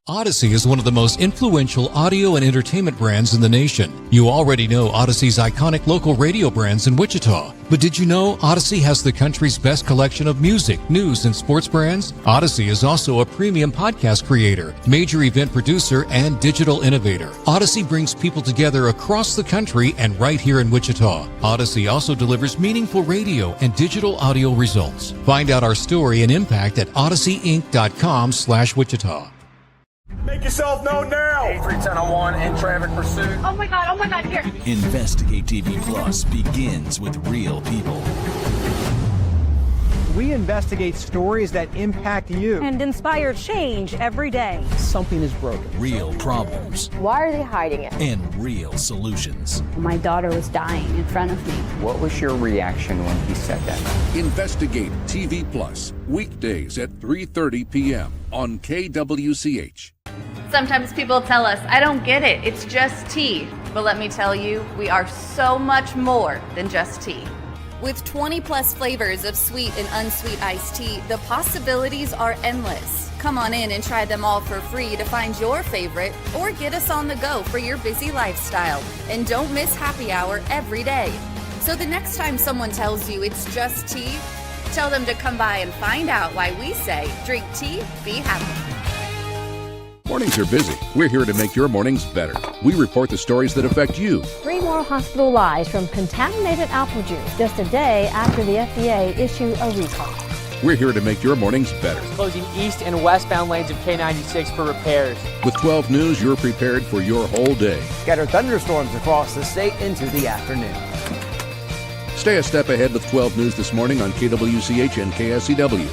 Speaker 9: Odyssey is one of the most influential audio and entertainment brands in the nation. You already know Odyssey's iconic local radio brands in Wichita. But did you know Odyssey has the country's best collection of music, news, and sports brands? Odyssey is also a premium podcast creator, major event producer, and digital innovator. Odyssey brings people together across the country and right here in Wichita. Odyssey also delivers meaningful radio and digital audio results. Find out our story and impact at odysseyinc.com/Wichita.
Speaker 25: Make yourself known now. 8310 in traffic pursuit.
Speaker 22: Oh my God, here.
Speaker 26: Investigate TV Plus begins with real people.
Speaker 27: We investigate stories that impact you.
Speaker 28: And inspire change every day.
Speaker 27: Something is broken.
Speaker 26: Real problems.
Speaker 22: Why are they hiding it?
Speaker 26: And real solutions.
Speaker 28: My daughter was dying in front of me.
Speaker 29: What was your reaction when he said that?
Speaker 18: Investigate TV Plus, weekdays at 3:30 p.m. on KWCH.
Speaker 20: Sometimes people tell us, I don't get it, it's just tea. But let me tell you, we are so much more than just tea.
Speaker 21: With 20 plus flavors of sweet and unsweet iced tea, the possibilities are endless. Come on in and try them all for free to find your favorite or get us on the go for your busy lifestyle. And don't miss happy hour every day. So the next time someone tells you it's just tea, tell them to come by and find out why we say drink tea, be happy.
Speaker 18: Mornings are busy. We're here to make your mornings better. We report the stories that affect you.
Speaker 28: 3 more hospitalized from contaminated apple juice just a day after the FDA issued a recall.
Speaker 18: We're here to make your mornings better.
Speaker 30: Closing east and westbound lanes of K96 for repairs.
Speaker 18: With 12 News, you're prepared for your whole day.
Speaker 27: Scattered thunderstorms across the state into the afternoon.
Speaker 18: Stay a step ahead with 12 News this morning on KWCH and KSCW.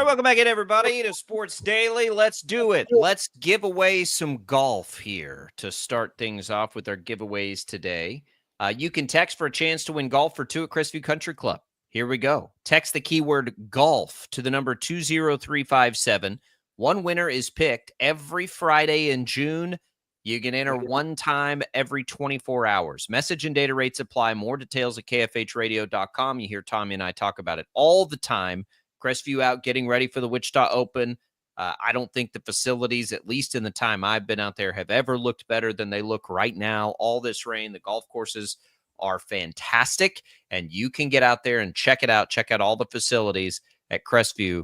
Speaker 14: All right, welcome back in, everybody, to Sports Daily. Let's do it. Let's give away some golf here to start things off with our giveaways today. You can text for a chance to win golf for 2 at Crestview Country Club. Here we go. Text the keyword golf to the number 20357. One winner is picked every Friday in June. You can enter one time every 24 hours. Message and data rates apply. More details at kfhradio.com. You hear Tommy and I talk about it all the time. Crestview out getting ready for the Wichita Open. I don't think the facilities, at least in the time I've been out there, have ever looked better than they look right now. All this rain, the golf courses are fantastic, and you can get out there and check it out. Check out all the facilities at Crestview.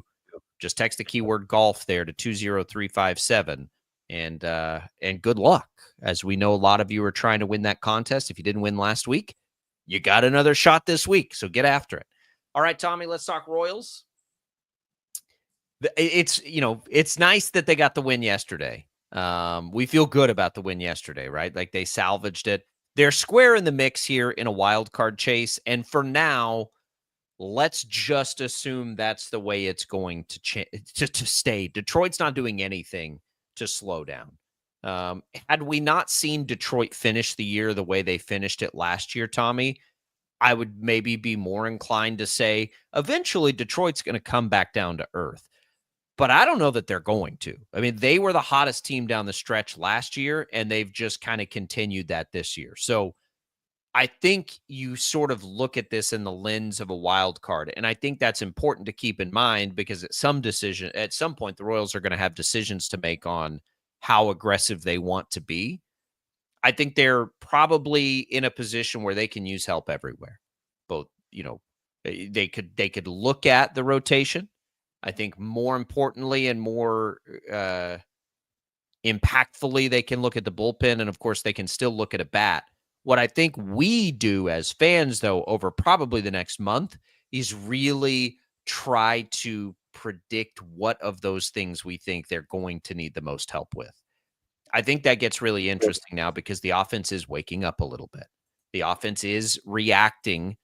Speaker 14: Just text the keyword golf there to 20357, and good luck. As we know, a lot of you are trying to win that contest. If you didn't win last week, you got another shot this week, so get after it. All right, Tommy, let's talk Royals. It's nice that they got the win yesterday. We feel good about the win yesterday, right? Like they salvaged it. They're square in the mix here in a wild card chase. And for now, let's just assume that's the way it's going to stay. Detroit's not doing anything to slow down. Had we not seen Detroit finish the year the way they finished it last year, Tommy, I would maybe be more inclined to say eventually Detroit's going to come back down to earth. But I don't know that they're going to. I mean, they were the hottest team down the stretch last year, and they've just kind of continued that this year. So I think you sort of look at this in the lens of a wild card. And I think that's important to keep in mind because at some point, the Royals are going to have decisions to make on how aggressive they want to be. I think they're probably in a position where they can use help everywhere. Both, they could look at the rotation. I think more importantly and more impactfully, they can look at the bullpen. And of course, they can still look at a bat. What I think we do as fans, though, over probably the next month is really try to predict what of those things we think they're going to need the most help with. I think that gets really interesting now because the offense is waking up a little bit. The offense is reacting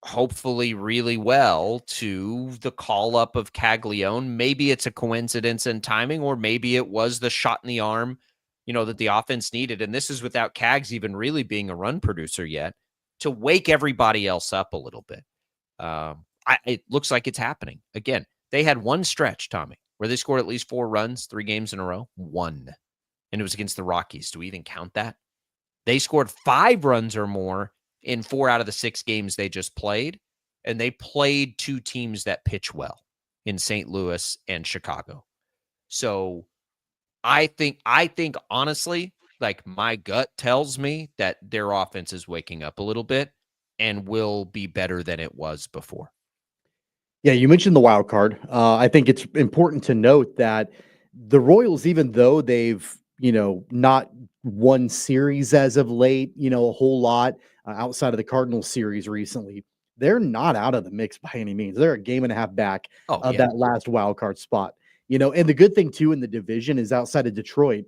Speaker 14: hopefully really well to the call up of Caglione. Maybe it's a coincidence in timing, or maybe it was the shot in the arm, that the offense needed. And this is without Cags even really being a run producer yet, to wake everybody else up a little bit. It looks like it's happening. Again, they had one stretch, Tommy, where they scored at least 4 runs, 3 games in a row. 1. And it was against the Rockies. Do we even count that? They scored 5 runs or more in 4 out of the 6 games they just played. And they played 2 teams that pitch well in St. Louis and Chicago. So I think honestly, like my gut tells me that their offense is waking up a little bit and will be better than it was before.
Speaker 17: Yeah, you mentioned the wild card. I think it's important to note that the Royals, even though they've, not won series as of late, a whole lot outside of the Cardinals series recently, they're not out of the mix by any means. They're a game and a half back of that last wild card spot. And the good thing too in the division is outside of Detroit,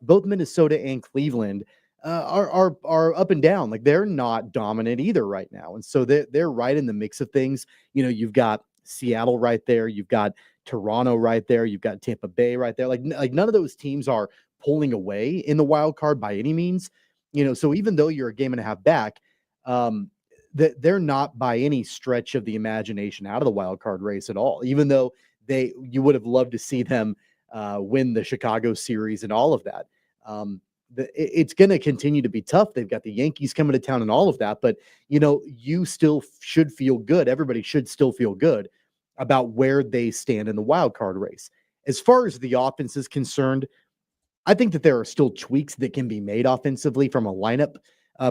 Speaker 17: both Minnesota and Cleveland are up and down. Like they're not dominant either right now. And so they're right in the mix of things. You've got Seattle right there. You've got Toronto right there. You've got Tampa Bay right there. Like none of those teams are pulling away in the wild card by any means. So even though you're a game and a half back, they're not by any stretch of the imagination out of the wild card race at all, even though you would have loved to see them win the Chicago series and all of that. It's going to continue to be tough. They've got the Yankees coming to town and all of that, but you still should feel good. Everybody should still feel good about where they stand in the wild card race. As far as the offense is concerned, I think that there are still tweaks that can be made offensively from a lineup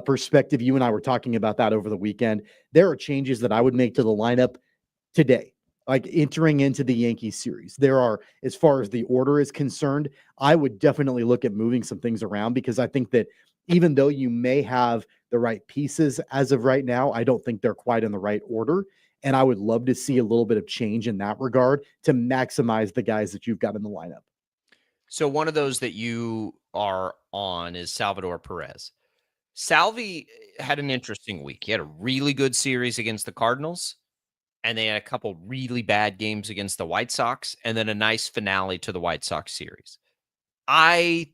Speaker 17: perspective. You and I were talking about that over the weekend. There are changes that I would make to the lineup today, like entering into the Yankees series. There are, as far as the order is concerned, I would definitely look at moving some things around because I think that even though you may have the right pieces as of right now, I don't think they're quite in the right order. And I would love to see a little bit of change in that regard to maximize the guys that you've got in the lineup.
Speaker 14: So one of those that you are on is Salvador Perez. Salvi had an interesting week. He had a really good series against the Cardinals, and they had a couple really bad games against the White Sox, and then a nice finale to the White Sox series. I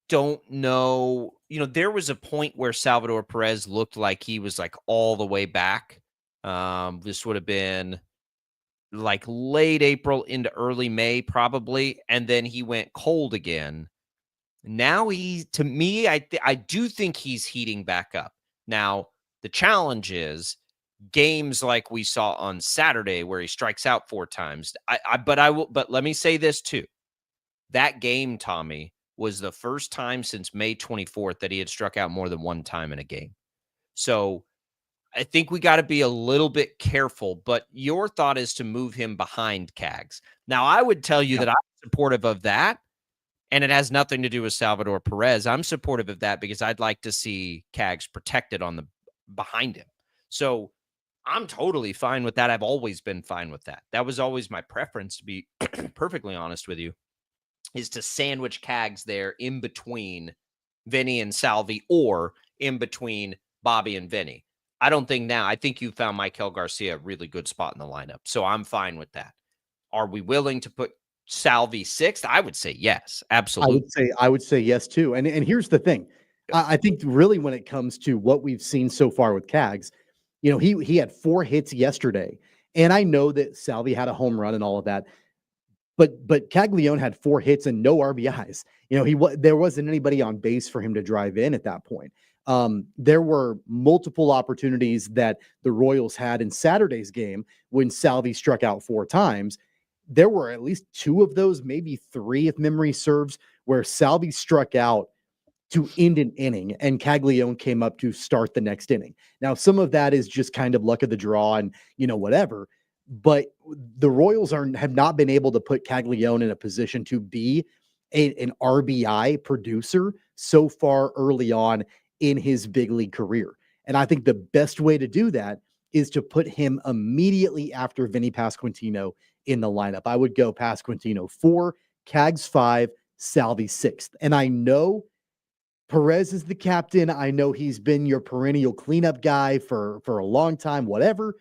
Speaker 14: don't know. There was a point where Salvador Perez looked like he was like all the way back. This would have been like late April into early May, probably. And then he went cold again. Now to me, I do think he's heating back up. Now, the challenge is games like we saw on Saturday where he strikes out 4 times. But let me say this too. That game, Tommy, was the first time since May 24th that he had struck out more than 1 time in a game. So I think we got to be a little bit careful, but your thought is to move him behind Cags. Now, I would tell you that I'm supportive of that, and it has nothing to do with Salvador Perez. I'm supportive of that because I'd like to see Cags protected on behind him. So I'm totally fine with that. I've always been fine with that. That was always my preference, to be perfectly honest with you, is to sandwich Cags there in between Vinny and Salvi, or in between Bobby and Vinny. I don't think now. I think you found Michael Garcia a really good spot in the lineup. So I'm fine with that. Are we willing to put Salvi 6th? I would say yes, absolutely.
Speaker 17: I would say yes too. And here's the thing. I think really when it comes to what we've seen so far with Cags, he had 4 hits yesterday. And I know that Salvi had a home run and all of that. But Caglione had 4 hits and no RBIs. There wasn't anybody on base for him to drive in at that point. There were multiple opportunities that the Royals had in Saturday's game when Salvi struck out 4 times. There were at least 2 of those, maybe 3 if memory serves, where Salvi struck out to end an inning and Caglione came up to start the next inning. Now, some of that is just kind of luck of the draw and, whatever. But the Royals have not been able to put Caglione in a position to be an RBI producer so far early on in his big league career. And I think the best way to do that is to put him immediately after Vinny Pasquantino in the lineup. I would go Pasquantino 4, Cags 5, Salvi 6th. And I know Perez is the captain. I know he's been your perennial cleanup guy for a long time, whatever.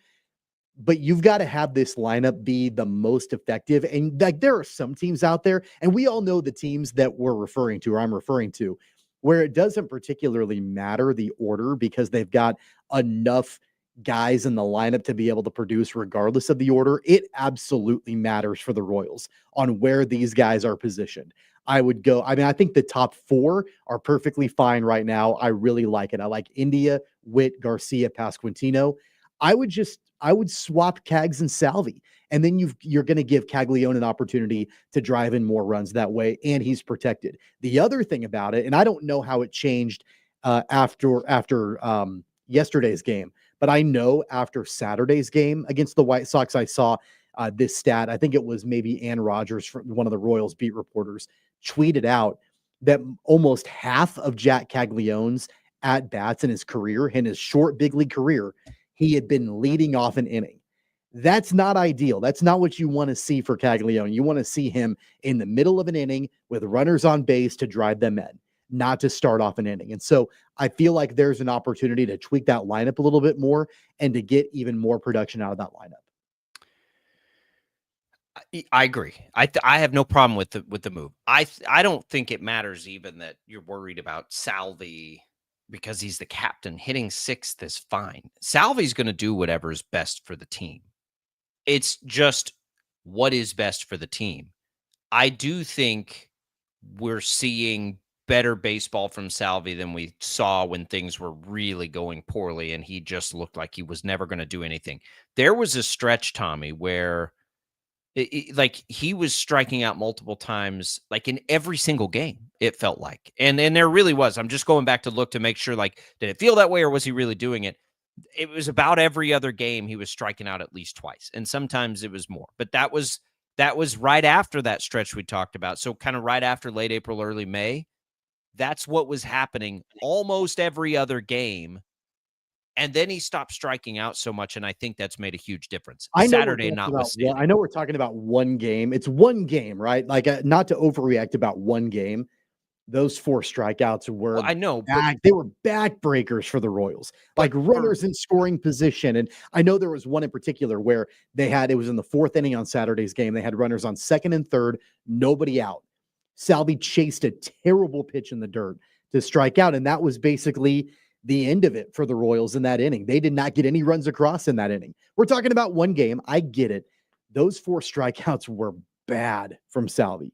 Speaker 17: But you've got to have this lineup be the most effective. And there are some teams out there, and we all know the teams that we're referring to, or I'm referring to, where it doesn't particularly matter the order because they've got enough guys in the lineup to be able to produce regardless of the order. It absolutely matters for the Royals on where these guys are positioned. I think the top 4 are perfectly fine right now. I really like it. I like India, Witt, Garcia, Pasquantino. I would swap Cags and Salvi, and then you're going to give Caglione an opportunity to drive in more runs that way, and he's protected. The other thing about it, and I don't know how it changed after yesterday's game, but I know after Saturday's game against the White Sox, I saw this stat. I think it was maybe Ann Rogers, one of the Royals beat reporters, tweeted out that almost half of Jack Caglione's at-bats in his career, in his short big league career, he had been leading off an inning. That's not ideal. That's not what you want to see for Caglione. You want to see him in the middle of an inning with runners on base to drive them in, not to start off an inning. And so I feel like there's an opportunity to tweak that lineup a little bit more and to get even more production out of that lineup.
Speaker 14: I agree. I have no problem with the move. I don't think it matters even that you're worried about Salvi because he's the captain. Hitting 6th is fine. Salvi's going to do whatever is best for the team. It's just what is best for the team. I do think we're seeing better baseball from Salvi than we saw when things were really going poorly and he just looked like he was never going to do anything. There was a stretch, Tommy, where he was striking out multiple times, like in every single game, it felt like. And there really was. I'm just going back to look to make sure, did it feel that way or was he really doing it? It was about every other game he was striking out at least twice. And sometimes it was more. But that was right after that stretch we talked about. So kind of right after late April, early May. That's what was happening almost every other game. And then he stopped striking out so much, and I think that's made a huge difference. Saturday notwithstanding.
Speaker 17: I know we're talking about one game. It's one game, right? Not to overreact about one game. Those 4 strikeouts were they were backbreakers for the Royals, runners in scoring position. And I know there was one in particular where it was in the 4th inning on Saturday's game. They had runners on 2nd and 3rd, nobody out. Salvi chased a terrible pitch in the dirt to strike out, and that was basically the end of it for the Royals in that inning. They did not get any runs across in that inning. We're talking about one game. I get it. those 4 strikeouts were bad from Salvi.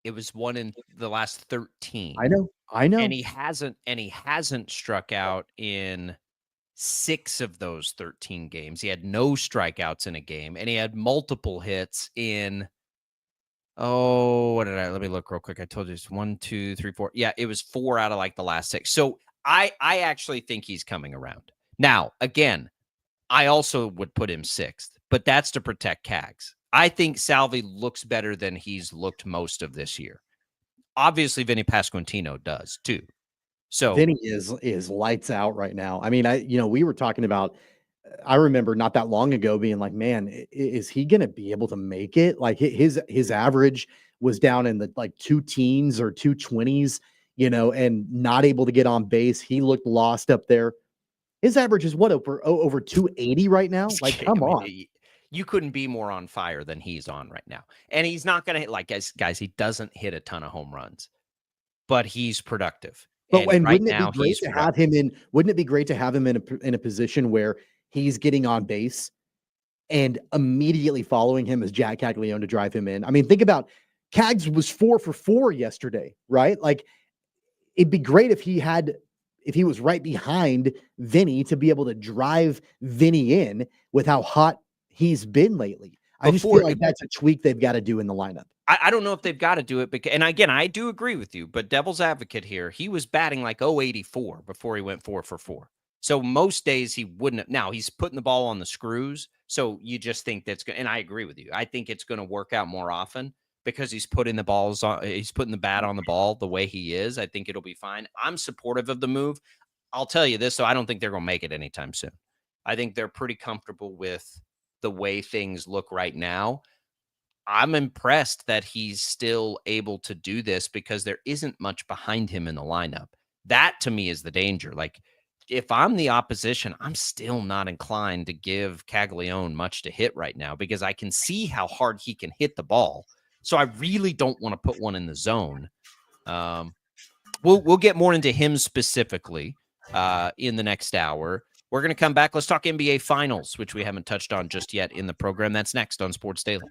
Speaker 14: It was 1 in the last 13.
Speaker 17: I know.
Speaker 14: And he hasn't struck out in 6 of those 13 games. He had no strikeouts in a game, and he had multiple hits in. Let me look real quick. I told you it's 1, 2, 3, 4. Yeah, it was 4 out of like the last 6. So I actually think he's coming around. Now, again, I also would put him 6th, but that's to protect Cags. I think Salvi looks better than he's looked most of this year. Obviously, Vinny Pasquantino does too. So
Speaker 17: Vinny is lights out right now. I mean, we were talking about, I remember not that long ago being like, man, is he going to be able to make it? Like his average was down in the like 2 teens or 220s, and not able to get on base. He looked lost up there. His average is what, over 280 right now? Like, come on.
Speaker 14: You couldn't be more on fire than he's on right now. And he's not going to hit, like, guys, he doesn't hit a ton of home runs, but he's productive.
Speaker 17: And right wouldn't it be great to have him in? Wouldn't it be great to have him in a position where he's getting on base and immediately following him is Jack Caglione to drive him in? I mean, think about Cags was 4 for 4 yesterday, right? Like, it'd be great if he was right behind Vinny to be able to drive Vinny in with how hot he's been lately. I just feel like that's a tweak they've got to do in the lineup.
Speaker 14: I don't know if they've got to do it because, and again, I do agree with you, but devil's advocate here, he was batting like 084 before he went 4 for 4. So most days he wouldn't have. Now he's putting the ball on the screws. So you just think that's good. And I agree with you. I think it's going to work out more often because he's putting the bat on the ball the way he is. I think it'll be fine. I'm supportive of the move. I'll tell you this, so I don't think they're going to make it anytime soon. I think they're pretty comfortable with the way things look right now. I'm impressed that he's still able to do this because there isn't much behind him in the lineup. That to me is the danger. Like, if I'm the opposition, I'm still not inclined to give Caglione much to hit right now because I can see how hard he can hit the ball. So I really don't want to put one in the zone. We'll get more into him specifically in the next hour. We're going to come back. Let's talk NBA Finals, which we haven't touched on just yet in the program. That's next on Sports Daily.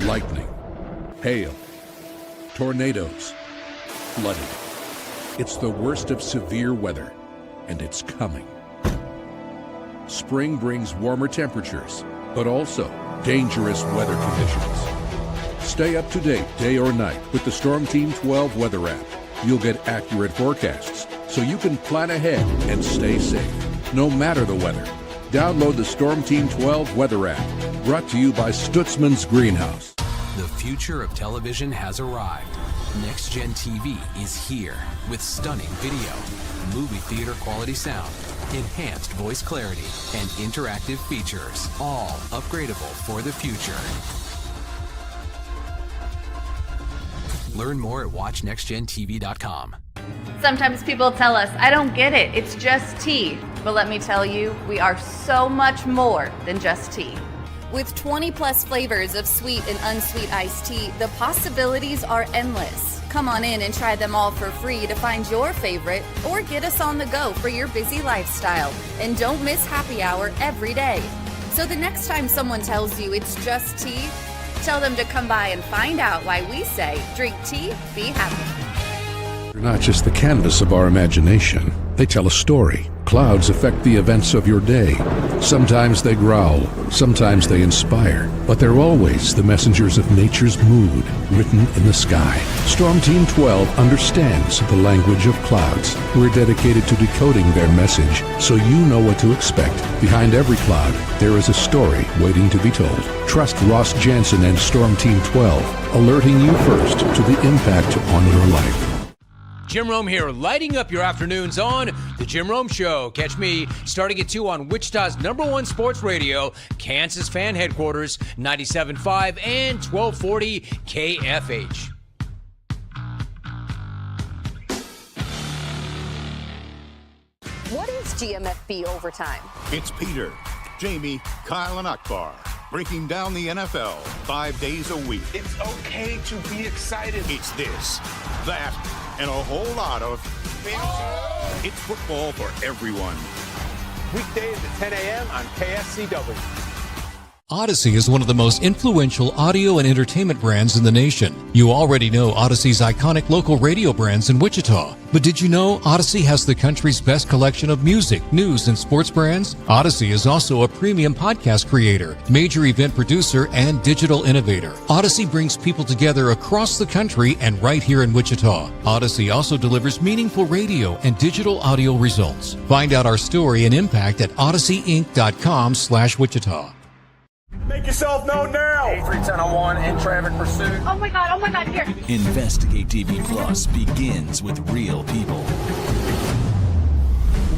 Speaker 18: Lightning, hail, tornadoes, flooding. It's the worst of severe weather, and it's coming. Spring brings warmer temperatures, but also dangerous weather conditions. Stay up to date day or night with the Storm Team 12 weather app. You'll get accurate forecasts so you can plan ahead and stay safe, no matter the weather. Download the Storm Team 12 weather app, brought to you by Stutzman's Greenhouse.
Speaker 19: The future of television has arrived. Next Gen TV is here with stunning video, movie theater quality sound, enhanced voice clarity, and interactive features, all upgradable for the future. Learn more at watchnextgentv.com.
Speaker 20: Sometimes people tell us, I don't get it, it's just tea. But let me tell you, we are so much more than just tea.
Speaker 21: With 20 plus flavors of sweet and unsweet iced tea, the possibilities are endless. Come on in and try them all for free to find your favorite or get us on the go for your busy lifestyle. And don't miss happy hour every day. So the next time someone tells you it's just tea, tell them to come by and find out why we say, drink tea, be happy.
Speaker 18: They're not just the canvas of our imagination. They tell a story. Clouds affect the events of your day. Sometimes they growl, sometimes they inspire, but they're always the messengers of nature's mood, written in the sky. Storm Team 12 understands the language of clouds. We're dedicated to decoding their message so you know what to expect. Behind every cloud, there is a story waiting to be told. Trust Ross Jansen and Storm Team 12, alerting you first to the impact on your life.
Speaker 15: Jim Rome here, lighting up your afternoons on The Jim Rome Show. Catch me starting at 2 on Wichita's #1 sports radio, Kansas Fan Headquarters, 97.5 and 1240 KFH.
Speaker 22: What is GMFB Overtime?
Speaker 23: It's Peter, Jamie, Kyle, and Akbar breaking down the NFL 5 days a week.
Speaker 25: It's okay to be excited.
Speaker 23: It's this, that, and a whole lot of fantasy. It's football for everyone.
Speaker 24: Weekdays at 10 a.m. on KSCW.
Speaker 9: Odyssey is one of the most influential audio and entertainment brands in the nation. You already know Odyssey's iconic local radio brands in Wichita. But did you know Odyssey has the country's best collection of music, news, and sports brands? Odyssey is also a premium podcast creator, major event producer, and digital innovator. Odyssey brings people together across the country and right here in Wichita. Odyssey also delivers meaningful radio and digital audio results. Find out our story and impact at odysseyinc.com/Wichita.
Speaker 25: Make yourself known now. 831001 in traffic pursuit.
Speaker 22: Oh my God, here.
Speaker 26: Investigate TV Plus begins with real people.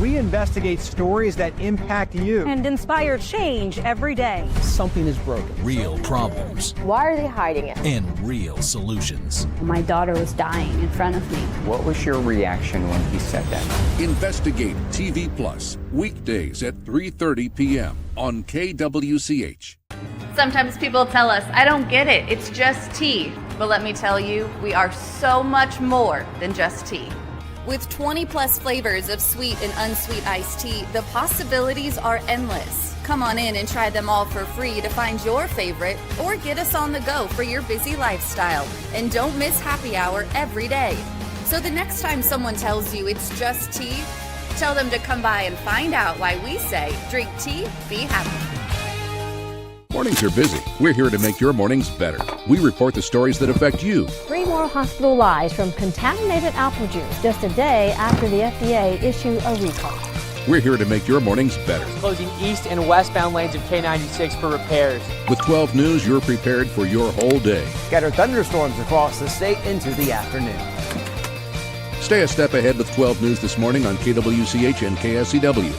Speaker 1: We investigate stories that impact you
Speaker 28: and inspire change every day.
Speaker 1: Something is broken.
Speaker 26: Real problems.
Speaker 22: Why are they hiding it?
Speaker 26: And real solutions.
Speaker 28: My daughter was dying in front of me.
Speaker 29: What was your reaction when he said that?
Speaker 18: Investigate TV Plus, weekdays at 3:30 p.m. on KWCH.
Speaker 20: Sometimes people tell us, I don't get it, it's just tea. But let me tell you, we are so much more than just tea.
Speaker 21: With 20 plus flavors of sweet and unsweet iced tea, the possibilities are endless. Come on in and try them all for free to find your favorite or get us on the go for your busy lifestyle. And don't miss happy hour every day. So the next time someone tells you it's just tea, tell them to come by and find out why we say drink tea, be happy.
Speaker 18: Mornings are busy. We're here to make your mornings better. We report the stories that affect you.
Speaker 28: 3 more hospital lies from contaminated apple juice just a day after the FDA issued a recall.
Speaker 18: We're here to make your mornings better.
Speaker 30: Closing east and westbound lanes of K96 for repairs.
Speaker 18: With 12 News, you're prepared for your whole day.
Speaker 27: Scattered thunderstorms across the state into the afternoon.
Speaker 18: Stay a step ahead with 12 News this morning on KWCH and KSCW.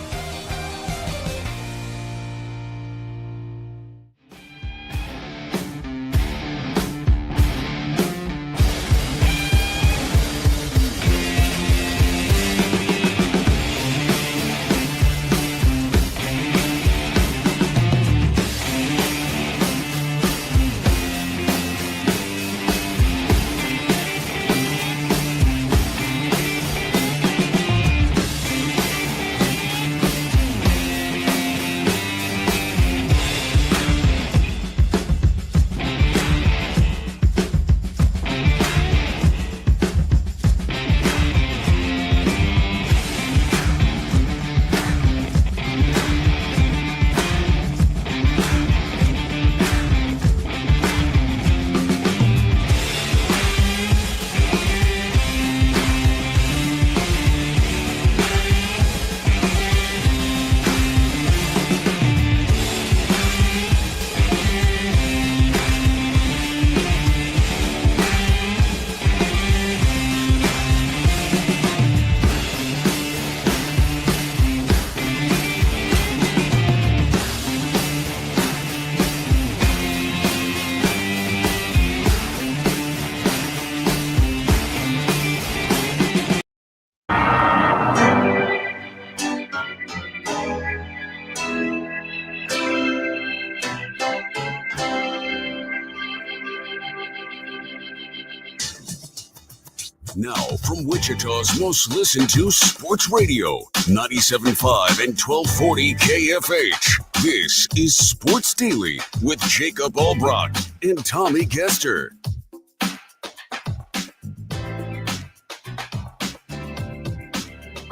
Speaker 13: Now, from Wichita's most listened to sports radio, 97.5 and 1240 KFH. This is Sports Daily with Jacob Albrock and Tommy Gester.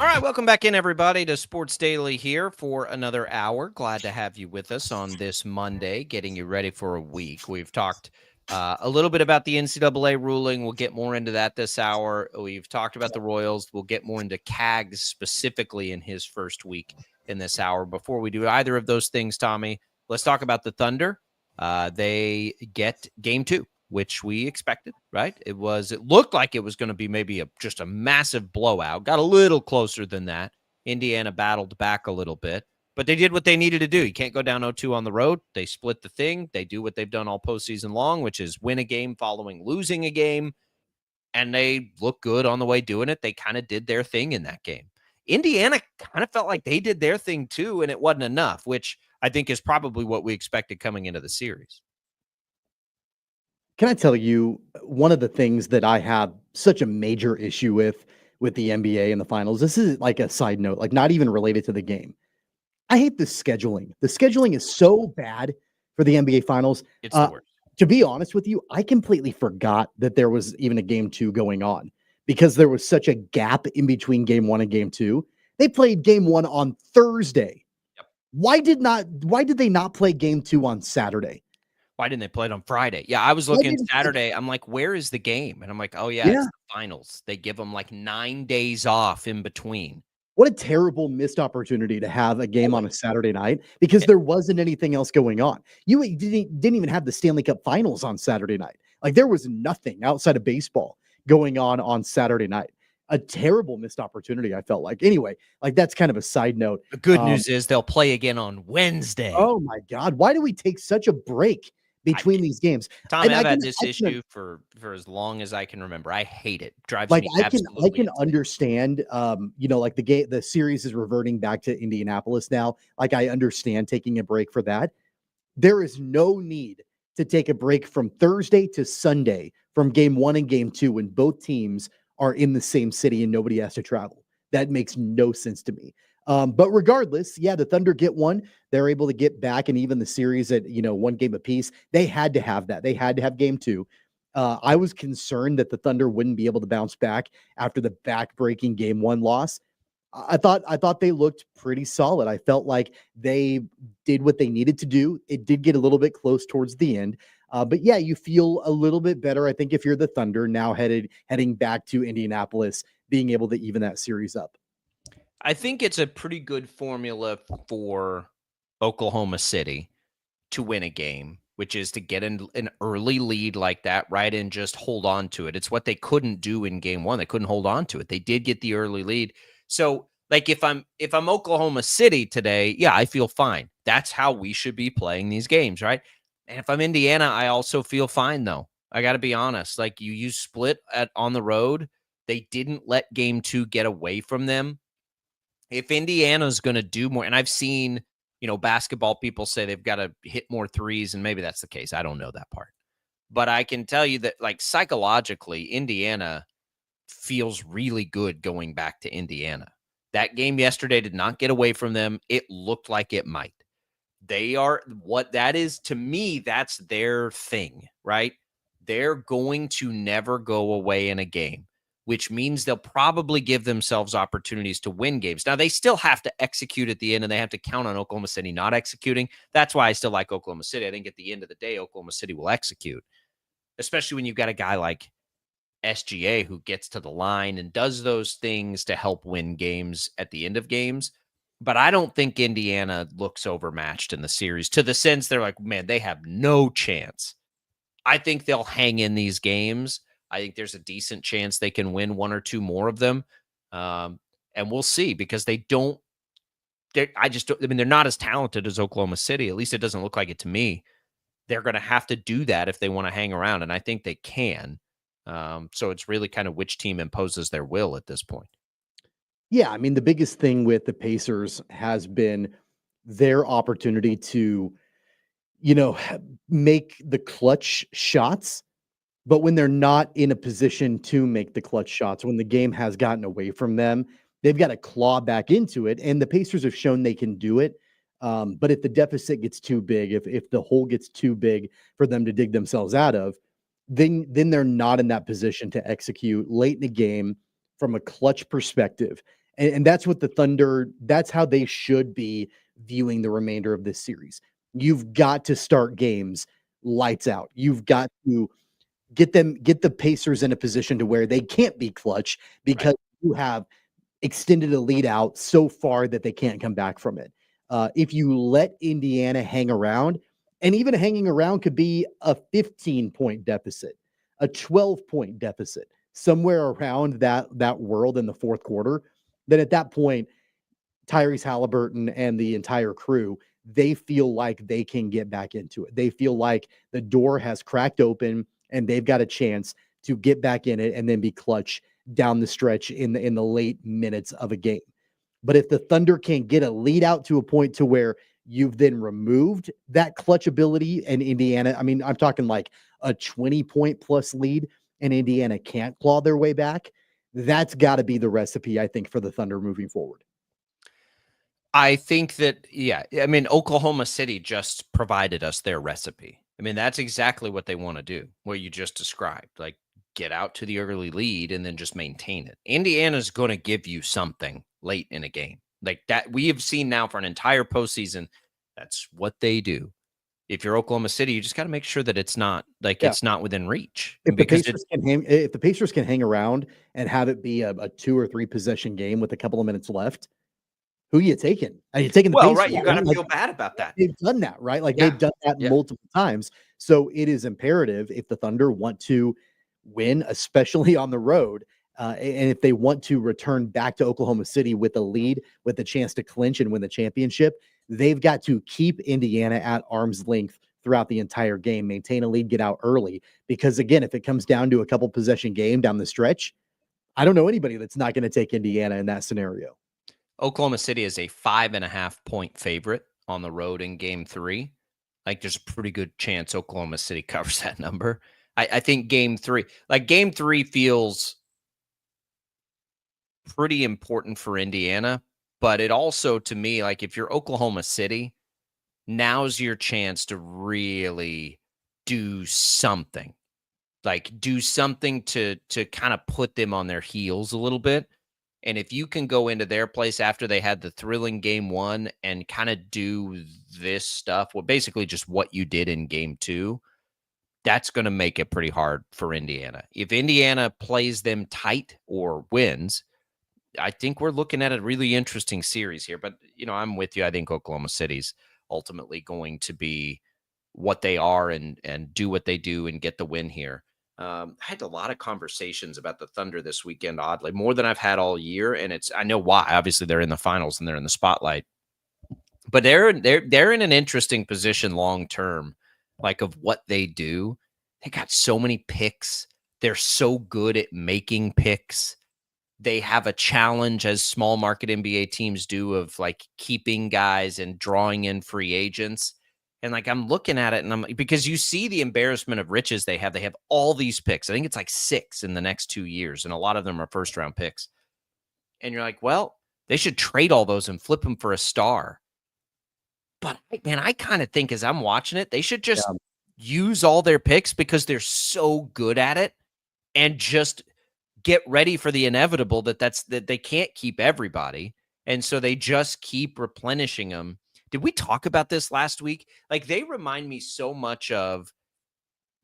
Speaker 14: All right, welcome back in, everybody, to Sports Daily here for another hour. Glad to have you with us on this Monday, getting you ready for a week. We've talked a little bit about the NCAA ruling. We'll get more into that this hour. We've talked about the Royals. We'll get more into CAGS specifically in his first week in this hour. Before we do either of those things, Tommy, let's talk about the Thunder. They get game 2, which we expected, right? It looked like it was going to be maybe just a massive blowout. Got a little closer than that. Indiana battled back a little bit. But they did what they needed to do. You can't go down 0-2 on the road. They split the thing. They do what they've done all postseason long, which is win a game following losing a game. And they look good on the way doing it. They kind of did their thing in that game. Indiana kind of felt like they did their thing too, and it wasn't enough, which I think is probably what we expected coming into the series.
Speaker 17: Can I tell you one of the things that I have such a major issue with the NBA and the finals? This is like a side note, like not even related to the game. I hate the scheduling. The scheduling is so bad for the NBA finals.
Speaker 14: It's the worst.
Speaker 17: To be honest with you, I completely forgot that there was even a game 2 going on because there was such a gap in between game 1 and game 2. They played game 1 on Thursday.
Speaker 14: Yep.
Speaker 17: Why did they not play game 2 on Saturday?
Speaker 14: Why didn't they play it on Friday? Yeah, I was looking Saturday. I'm like, where is the game? And I'm like, oh, yeah, it's the finals. They give them like 9 days off in between.
Speaker 17: What a terrible missed opportunity to have a game on a Saturday night because there wasn't anything else going on. You didn't even have the Stanley Cup finals on Saturday night. Like there was nothing outside of baseball going on Saturday night. A terrible missed opportunity, I felt like. Anyway, like that's kind of a side note.
Speaker 14: The good news is they'll play again on Wednesday.
Speaker 17: Oh my God. Why do we take such a break between these games?
Speaker 14: Tom, I've had this issue for as long as I can remember. I hate it. Drives me absolutely
Speaker 17: I can understand, like the series is reverting back to Indianapolis now. Like I understand taking a break for that. There is no need to take a break from Thursday to Sunday from game 1 and game 2 when both teams are in the same city and nobody has to travel. That makes no sense to me. But regardless, yeah, the Thunder get one. They're able to get back and even the series at, 1 game apiece. They had to have that. They had to have game 2. I was concerned that the Thunder wouldn't be able to bounce back after the back-breaking game 1 loss. I thought they looked pretty solid. I felt like they did what they needed to do. It did get a little bit close towards the end. But yeah, you feel a little bit better, I think, if you're the Thunder now heading back to Indianapolis, being able to even that series up.
Speaker 14: I think it's a pretty good formula for Oklahoma City to win a game, which is to get an early lead like that, right, and just hold on to it. It's what they couldn't do in game 1. They couldn't hold on to it. They did get the early lead. So, like, if I'm Oklahoma City today, yeah, I feel fine. That's how we should be playing these games, right? And if I'm Indiana, I also feel fine, though. I got to be honest. Like, you split on the road. They didn't let game 2 get away from them. If Indiana's going to do more, and I've seen, basketball people say they've got to hit more threes, and maybe that's the case. I don't know that part. But I can tell you that, like, psychologically, Indiana feels really good going back to Indiana. That game yesterday did not get away from them. It looked like it might. They are what that is to me. That's their thing, right? They're going to never go away in a game, which means they'll probably give themselves opportunities to win games. Now, they still have to execute at the end, and they have to count on Oklahoma City not executing. That's why I still like Oklahoma City. I think at the end of the day, Oklahoma City will execute, especially when you've got a guy like SGA who gets to the line and does those things to help win games at the end of games. But I don't think Indiana looks overmatched in the series to the sense they're like, man, they have no chance. I think they'll hang in these games. I think there's a decent chance they can win 1 or 2 more of them. And we'll see because they're not as talented as Oklahoma City. At least it doesn't look like it to me. They're going to have to do that if they want to hang around. And I think they can. So it's really kind of which team imposes their will at this point.
Speaker 17: Yeah. I mean, the biggest thing with the Pacers has been their opportunity to, make the clutch shots. But when they're not in a position to make the clutch shots, when the game has gotten away from them, they've got to claw back into it. And the Pacers have shown they can do it. But if the deficit gets too big, if the hole gets too big for them to dig themselves out of, then they're not in that position to execute late in the game from a clutch perspective. And that's what the Thunder, that's how they should be viewing the remainder of this series. You've got to start games lights out. You've got to get the Pacers in a position to where they can't be clutch because you have extended a lead out so far that they can't come back from it. If you let Indiana hang around, and even hanging around could be a 15-point deficit, a 12-point deficit, somewhere around that world in the fourth quarter, then at that point, Tyrese Halliburton and the entire crew, they feel like they can get back into it. They feel like the door has cracked open and they've got a chance to get back in it and then be clutch down the stretch in the late minutes of a game. But if the Thunder can't get a lead out to a point to where you've then removed that clutch ability and Indiana, I mean, I'm talking like a 20-point plus lead and Indiana can't claw their way back, that's got to be the recipe, I think, for the Thunder moving forward.
Speaker 14: I think that, yeah, I mean, Oklahoma City just provided us their recipe. I mean, that's exactly what they want to do, what you just described. Like, get out to the early lead and then just maintain it. Indiana's going to give you something late in a game. Like that we have seen now for an entire postseason. That's what they do. If you're Oklahoma City, you just got to make sure that it's not it's not within reach.
Speaker 17: If the Pacers can hang around and have it be a 2 or 3 possession game with a couple of minutes left, who are you taking? Are you taking the Pacers?
Speaker 14: Right. You got to feel bad about that.
Speaker 17: They've done that, right? Like they've done that multiple times. So it is imperative if the Thunder want to win, especially on the road, and if they want to return back to Oklahoma City with a lead, with a chance to clinch and win the championship, they've got to keep Indiana at arm's length throughout the entire game, maintain a lead, get out early. Because again, if it comes down to a couple possession game down the stretch, I don't know anybody that's not going to take Indiana in that scenario.
Speaker 14: Oklahoma City is a 5.5-point favorite on the road in game 3. Like there's a pretty good chance Oklahoma City covers that number. I think game 3 feels pretty important for Indiana, but it also, to me, like if you're Oklahoma City, now's your chance to really do something. Like do something to kind of put them on their heels a little bit. And if you can go into their place after they had the thrilling game 1 and kind of do this stuff, well, basically just what you did in game 2, that's going to make it pretty hard for Indiana. If Indiana plays them tight or wins, I think we're looking at a really interesting series here. But, I'm with you. I think Oklahoma City's ultimately going to be what they are and do what they do and get the win here. I had a lot of conversations about the Thunder this weekend, oddly, more than I've had all year. And I know why. Obviously, they're in the finals and they're in the spotlight. But they're in an interesting position long term, like of what they do. They got so many picks. They're so good at making picks. They have a challenge, as small market NBA teams do, of like keeping guys and drawing in free agents. And like I'm looking at it and because you see the embarrassment of riches they have. They have all these picks. I think it's like 6 in the next 2 years, and a lot of them are first round picks. And you're like, well, they should trade all those and flip them for a star. But man, I kind of think as I'm watching it, they should just use all their picks because they're so good at it, and just get ready for the inevitable that they can't keep everybody. And so they just keep replenishing them. Did we talk about this last week? Like they remind me so much of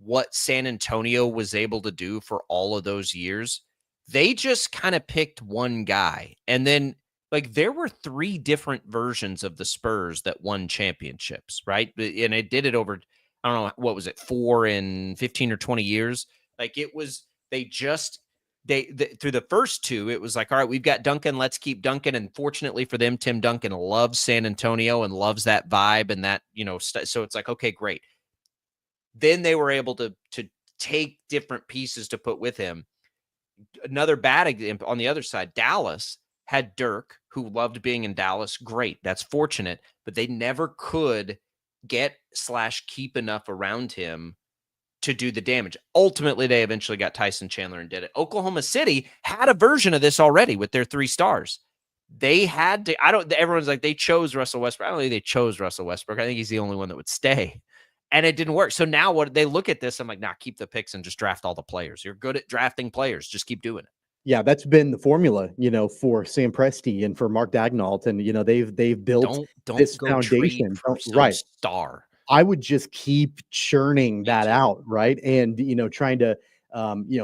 Speaker 14: what San Antonio was able to do for all of those years. They just kind of picked one guy. And then like there were 3 different versions of the Spurs that won championships, right? And it did it over, I don't know, what was it, 4 in 15 or 20 years? Like it was, through the first 2, it was like, all right, we've got Duncan, let's keep Duncan. And fortunately for them, Tim Duncan loves San Antonio and loves that vibe and that, so it's like, okay, great. Then they were able to take different pieces to put with him. Another bad example on the other side, Dallas had Dirk, who loved being in Dallas. Great. That's fortunate, but they never could keep enough around him to do the damage. Ultimately, they eventually got Tyson Chandler and did it. Oklahoma City had a version of this already with their 3 stars. They had to, everyone's like, they chose Russell Westbrook. I don't think they chose Russell Westbrook. I think he's the only one that would stay. And it didn't work. So now what they look at this, I'm like, nah, keep the picks and just draft all the players. You're good at drafting players. Just keep doing it.
Speaker 17: Yeah, that's been the formula, for Sam Presti and for Mark Daigneault. And, they've built this foundation. Right.
Speaker 14: Star.
Speaker 17: I would just keep churning that out, right? And, trying to,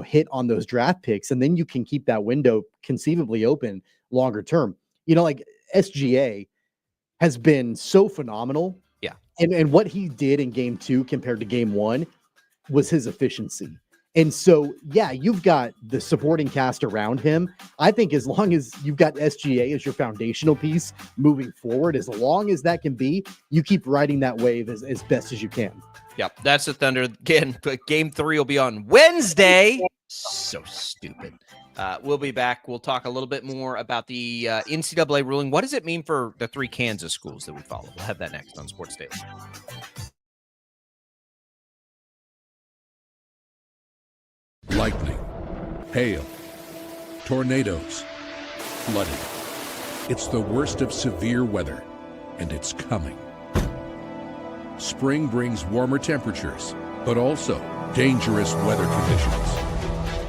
Speaker 17: hit on those draft picks. And then you can keep that window conceivably open longer term. Like SGA has been so phenomenal.
Speaker 14: Yeah.
Speaker 17: And what he did in game 2 compared to game 1 was his efficiency. And so, yeah, you've got the supporting cast around him. I think as long as you've got SGA as your foundational piece moving forward, as long as that can be, you keep riding that wave as best as you can.
Speaker 14: Yep, that's the Thunder. Again, game 3 will be on Wednesday. So stupid. We'll be back. We'll talk a little bit more about the NCAA ruling. What does it mean for the 3 Kansas schools that we follow? We'll have that next on Sports Daily.
Speaker 18: lightning, hail, tornadoes, flooding. It's the worst of severe weather, and it's coming. Spring brings warmer temperatures, but also dangerous weather conditions.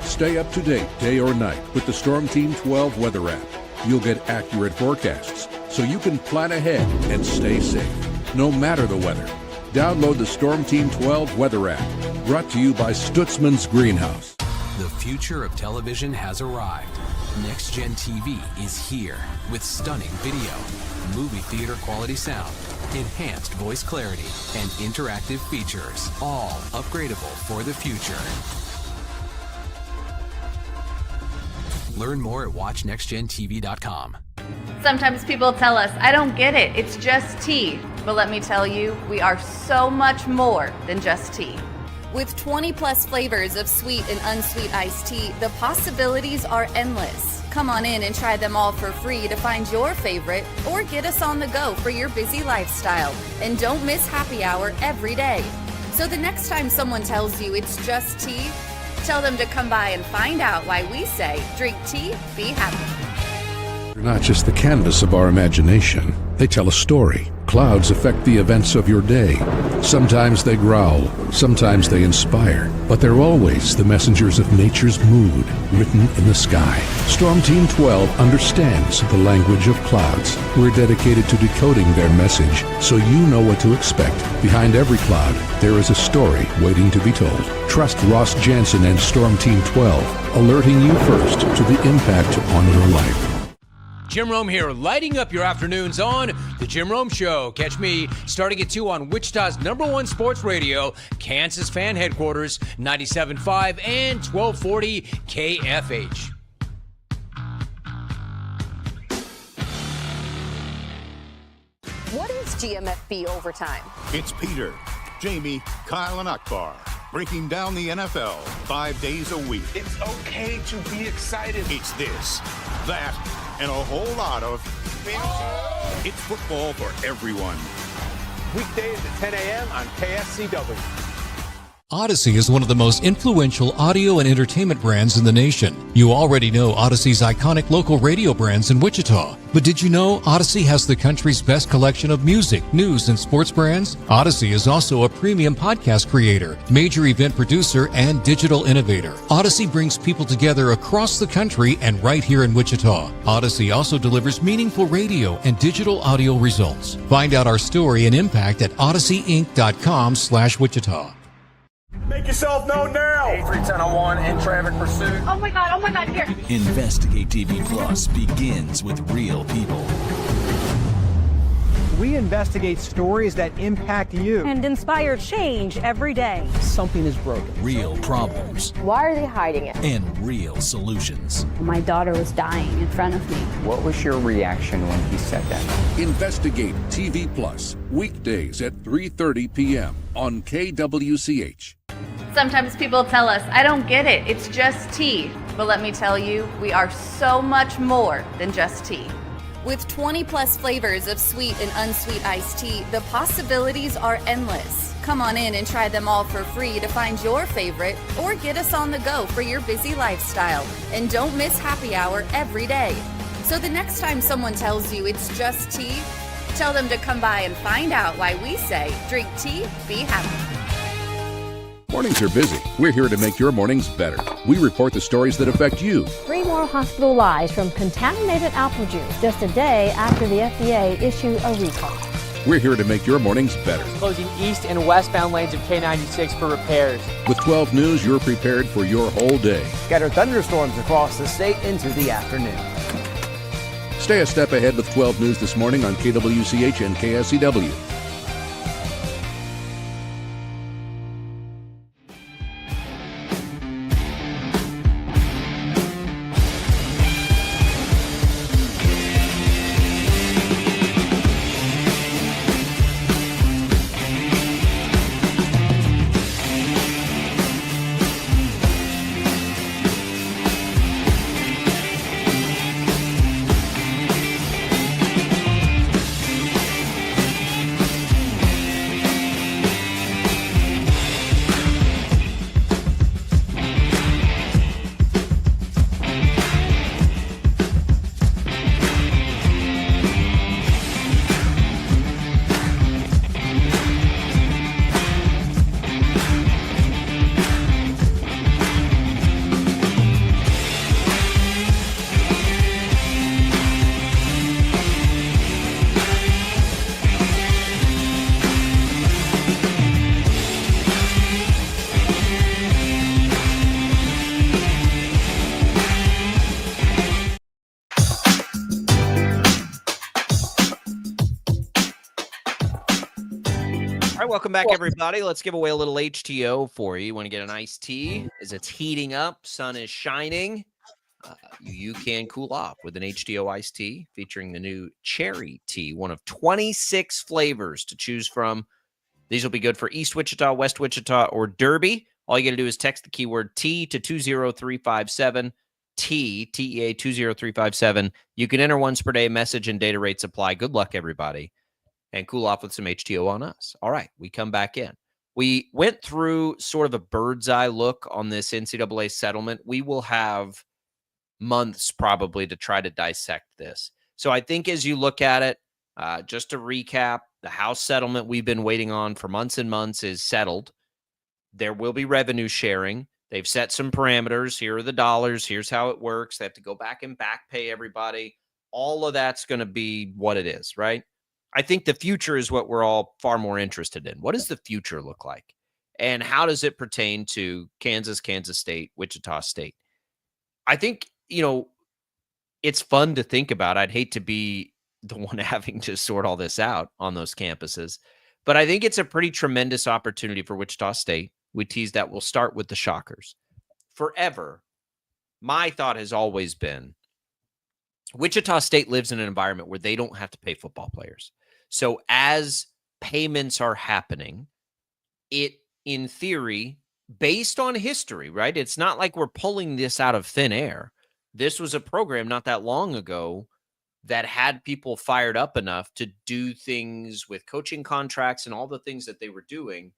Speaker 18: Stay up to date day or night with the Storm Team 12 weather app. You'll get accurate forecasts so you can plan ahead and stay safe, no matter the weather. Download the Storm Team 12 weather app, brought to you by Stutzman's Greenhouse.
Speaker 19: The future of television has arrived. Next Gen TV is here with stunning video, movie theater quality sound, enhanced voice clarity, and interactive features, all upgradable for the future. Learn more at watchnextgentv.com.
Speaker 20: Sometimes people tell us, I don't get it, it's just tea. But let me tell you, we are so much more than just tea.
Speaker 21: With 20 plus flavors of sweet and unsweet iced tea, the possibilities are endless. Come on in and try them all for free to find your favorite, or get us on the go for your busy lifestyle. And don't miss happy hour every day. So the next time someone tells you it's just tea, tell them to come by and find out why we say, drink tea, be happy.
Speaker 18: They're not just the canvas of our imagination. They tell a story. Clouds affect the events of your day. Sometimes they growl, sometimes they inspire, but they're always the messengers of nature's mood written in the sky. Storm Team 12 understands the language of clouds. We're dedicated to decoding their message so you know what to expect. Behind every cloud, there is a story waiting to be told. Trust Ross Jansen and Storm Team 12, alerting you first to the impact on your life.
Speaker 15: Jim Rome here, lighting up your afternoons on The Jim Rome Show. Catch me starting at 2 on Wichita's #1 sports radio, Kansas Fan Headquarters, 97.5 and 1240 KFH.
Speaker 22: What is GMFB Overtime?
Speaker 23: It's Peter, Jamie, Kyle, and Akbar breaking down the NFL 5 days a week.
Speaker 25: It's okay to be excited.
Speaker 23: It's this, that, and a whole lot of fantasy. It's football for everyone.
Speaker 24: Weekdays at 10 a.m. on KSCW.
Speaker 9: Odyssey is one of the most influential audio and entertainment brands in the nation. You already know Odyssey's iconic local radio brands in Wichita. But did you know Odyssey has the country's best collection of music, news, and sports brands? Odyssey is also a premium podcast creator, major event producer, and digital innovator. Odyssey brings people together across the country and right here in Wichita. Odyssey also delivers meaningful radio and digital audio results. Find out our story and impact at odysseyinc.com/Wichita.
Speaker 25: Make yourself known now.
Speaker 26: 831001 in traffic pursuit.
Speaker 22: Oh my God, here.
Speaker 26: Investigate TV Plus begins with real people.
Speaker 1: We investigate stories that impact you.
Speaker 28: And inspire change every day.
Speaker 1: Something is broken.
Speaker 26: Real problems.
Speaker 22: Why are they hiding it?
Speaker 26: And real solutions.
Speaker 28: My daughter was dying in front of me.
Speaker 29: What was your reaction when he said that?
Speaker 18: Investigate TV Plus, weekdays at 3:30 p.m. on KWCH.
Speaker 20: Sometimes people tell us, I don't get it, it's just tea. But let me tell you, we are so much more than just tea.
Speaker 21: With 20 plus flavors of sweet and unsweet iced tea, the possibilities are endless. Come on in and try them all for free to find your favorite, or get us on the go for your busy lifestyle. And don't miss happy hour every day. So the next time someone tells you it's just tea, tell them to come by and find out why we say, drink tea, be happy.
Speaker 18: Mornings are busy. We're here to make your mornings better. We report the stories that affect you.
Speaker 28: 3 more hospital lies from contaminated apple juice just a day after the FDA issued a recall.
Speaker 18: We're here to make your mornings better.
Speaker 30: Closing east and westbound lanes of K96 for repairs.
Speaker 18: With 12 News, you're prepared for your whole day.
Speaker 27: Scattered thunderstorms across the state into the afternoon.
Speaker 18: Stay a step ahead with 12 News this morning on KWCH and KSCW.
Speaker 14: welcome back, everybody. Let's give away a little HTO for you. You want to get an iced tea as it's heating up, sun is shining. You can cool off with an HTO iced tea featuring the new cherry tea, one of 26 flavors to choose from. These will be good for East Wichita, West Wichita, or Derby. All you got to do is text the keyword T to 20357, TEA 20357. You can enter once per day. Message and data rates apply. Good luck, everybody. And cool off with some HTO on us. All right, we come back in. We went through sort of a bird's eye look on this NCAA settlement. We will have months probably to try to dissect this. So I think as you look at it, just to recap, the House settlement we've been waiting on for months and months is settled. There will be revenue sharing. They've set some parameters. Here are the dollars. Here's how it works. They have to go back and back pay everybody. All of that's going to be what it is, right? I think the future is what we're all far more interested in. What does the future look like? And how does it pertain to Kansas, Kansas State, Wichita State? I think, it's fun to think about. I'd hate to be the one having to sort all this out on those campuses. But I think it's a pretty tremendous opportunity for Wichita State. We teased that we'll start with the Shockers. Forever, my thought has always been Wichita State lives in an environment where they don't have to pay football players. So as payments are happening, it, in theory, based on history, right? It's not like we're pulling this out of thin air. This was a program not that long ago that had people fired up enough to do things with coaching contracts and all the things that they were doing.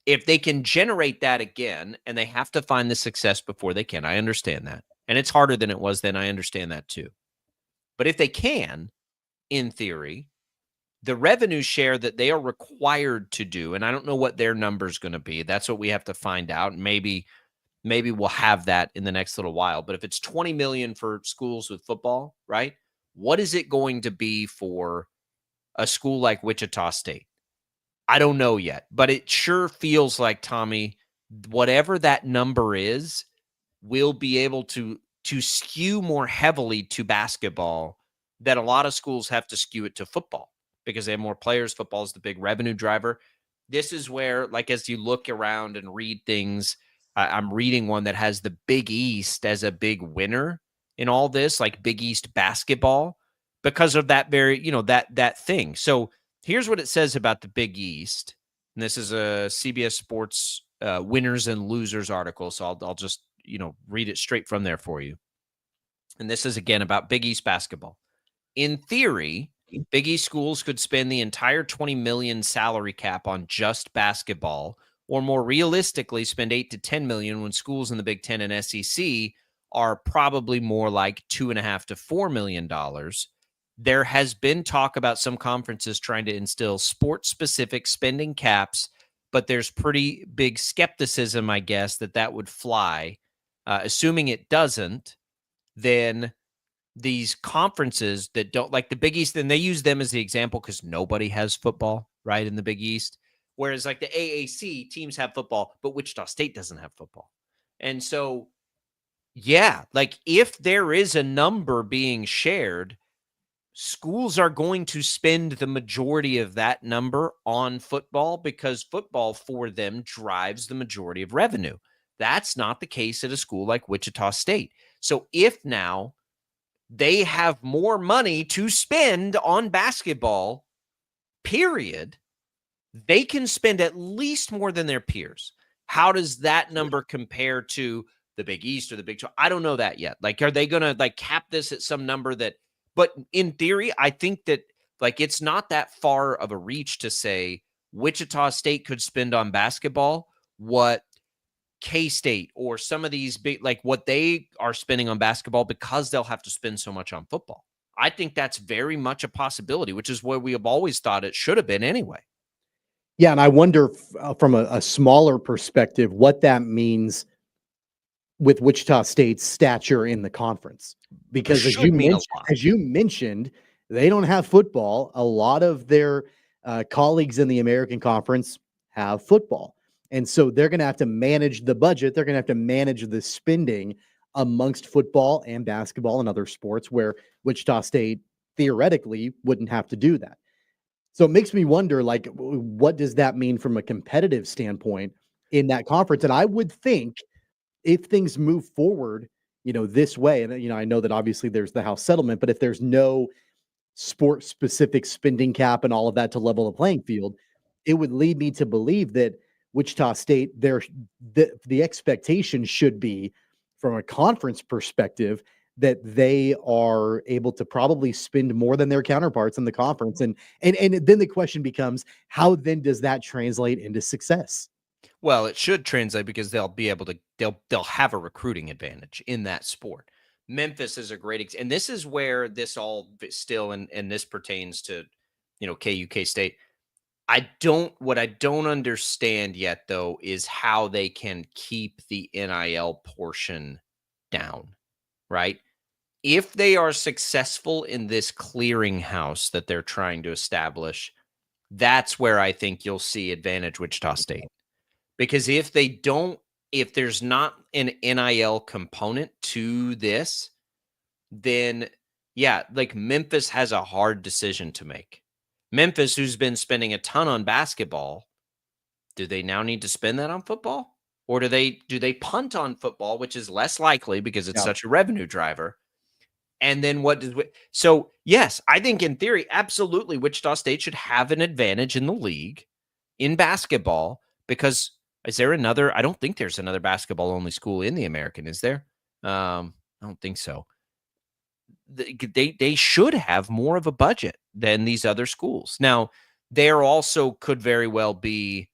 Speaker 14: If they can generate that again, and they have to find the success before they can, I understand that. And it's harder than it was then. I understand that too. But if they can, in theory, the revenue share that they are required to do, and I don't know what their number is going to be. That's what we have to find out. Maybe we'll have that in the next little while. But if it's $20 million for schools with football, right? What is it going to be for a school like Wichita State? I don't know yet, but it sure feels like, Tommy, whatever that number is, will be able to skew more heavily to basketball that a lot of schools have to skew it to football because they have more players. Football is the big revenue driver. This is where, like, as you look around and read things, I'm reading one that has the Big East as a big winner in all this, like Big East basketball, because of that very, that thing. So here's what it says about the Big East. And this is a CBS Sports winners and losers article. So I'll just, read it straight from there for you. And this is, again, about Big East basketball. In theory, Big East schools could spend the entire $20 million salary cap on just basketball, or more realistically, spend $8 to $10 million when schools in the Big Ten and SEC are probably more like $2.5 to $4 million. There has been talk about some conferences trying to instill sport-specific spending caps, but there's pretty big skepticism, I guess, that would fly. Assuming it doesn't, then these conferences that don't, like the Big East, and they use them as the example because nobody has football, right, in the Big East. Whereas like the AAC, teams have football, but Wichita State doesn't have football. And so, yeah, like if there is a number being shared, schools are going to spend the majority of that number on football because football for them drives the majority of revenue. That's not the case at a school like Wichita State. So if now they have more money to spend on basketball, period, they can spend at least more than their peers. How does that number compare to the Big East or the Big 12? I don't know that yet. Like, are they going to like cap this at some number that, but in theory, I think that like it's not that far of a reach to say Wichita State could spend on basketball what K-State or some of these big, like what they are spending on basketball because they'll have to spend so much on football. I think that's very much a possibility, which is where we have always thought it should have been anyway.
Speaker 17: Yeah, and I wonder from a smaller perspective what that means with Wichita State's stature in the conference. Because as you mentioned, they don't have football. A lot of their colleagues in the American Conference have football. And so they're going to have to manage the budget. They're going to have to manage the spending amongst football and basketball and other sports where Wichita State theoretically wouldn't have to do that. So it makes me wonder, like, what does that mean from a competitive standpoint in that conference? And I would think if things move forward, this way, and I know that obviously there's the House settlement, but if there's no sport specific spending cap and all of that to level the playing field, it would lead me to believe that Wichita State, the expectation should be from a conference perspective that they are able to probably spend more than their counterparts in the conference. And then the question becomes, how then does that translate into success?
Speaker 14: Well, it should translate because they'll be able to they'll have a recruiting advantage in that sport. Memphis is a great and this is where this all still and this pertains to KU State. What I don't understand yet though is how they can keep the NIL portion down, right? If they are successful in this clearinghouse that they're trying to establish, that's where I think you'll see advantage Wichita State. Because if there's not an NIL component to this, then yeah, like Memphis has a hard decision to make. Memphis, who's been spending a ton on basketball, do they now need to spend that on football? Or do they punt on football, which is less likely because it's such a revenue driver? And then so yes, I think in theory, absolutely, Wichita State should have an advantage in the league in basketball because I don't think there's another basketball only school in the American, is there? I don't think so. They should have more of a budget than these other schools. Now, there also could very well be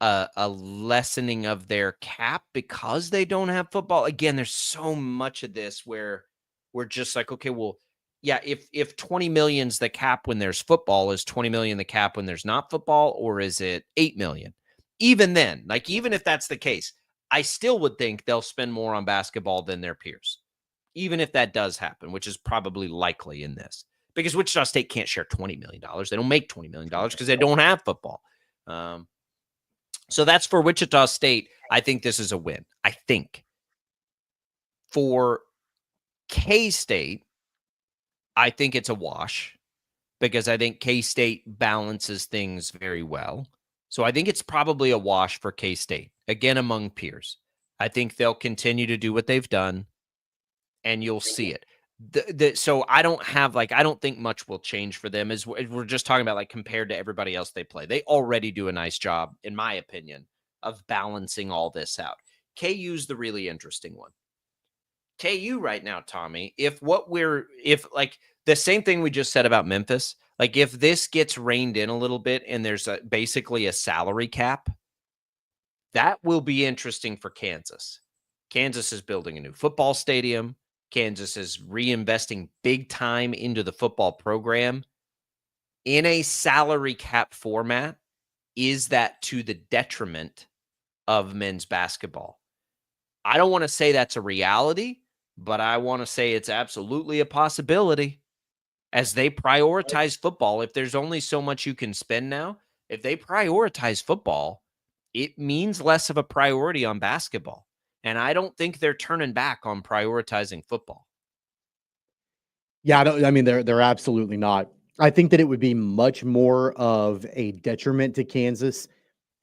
Speaker 14: a lessening of their cap because they don't have football. Again, there's so much of this where we're just like, okay, well, yeah, if 20 million's the cap when there's football, is 20 million the cap when there's not football, or is it 8 million? Even then, like, even if that's the case, I still would think they'll spend more on basketball than their peers, even if that does happen, which is probably likely in this, because Wichita State can't share $20 million. They don't make $20 million because they don't have football. So that's for Wichita State. I think this is a win. I think for K-State, I think it's a wash because I think K-State balances things very well. So I think it's probably a wash for K-State, again, among peers. I think they'll continue to do what they've done, and you'll see it. So I don't think much will change for them as we're just talking about, like, compared to everybody else they play. They already do a nice job, in my opinion, of balancing all this out. KU's the really interesting one. KU right now, Tommy, if the same thing we just said about Memphis, like if this gets reined in a little bit and there's basically a salary cap, that will be interesting for Kansas. Kansas is building a new football stadium. Kansas is reinvesting big time into the football program. In a salary cap format, is that to the detriment of men's basketball? I don't want to say that's a reality, but I want to say it's absolutely a possibility. As they prioritize football, if there's only so much you can spend now, if they prioritize football, it means less of a priority on basketball. And I don't think they're turning back on prioritizing football.
Speaker 17: Yeah, they're absolutely not. I think that it would be much more of a detriment to Kansas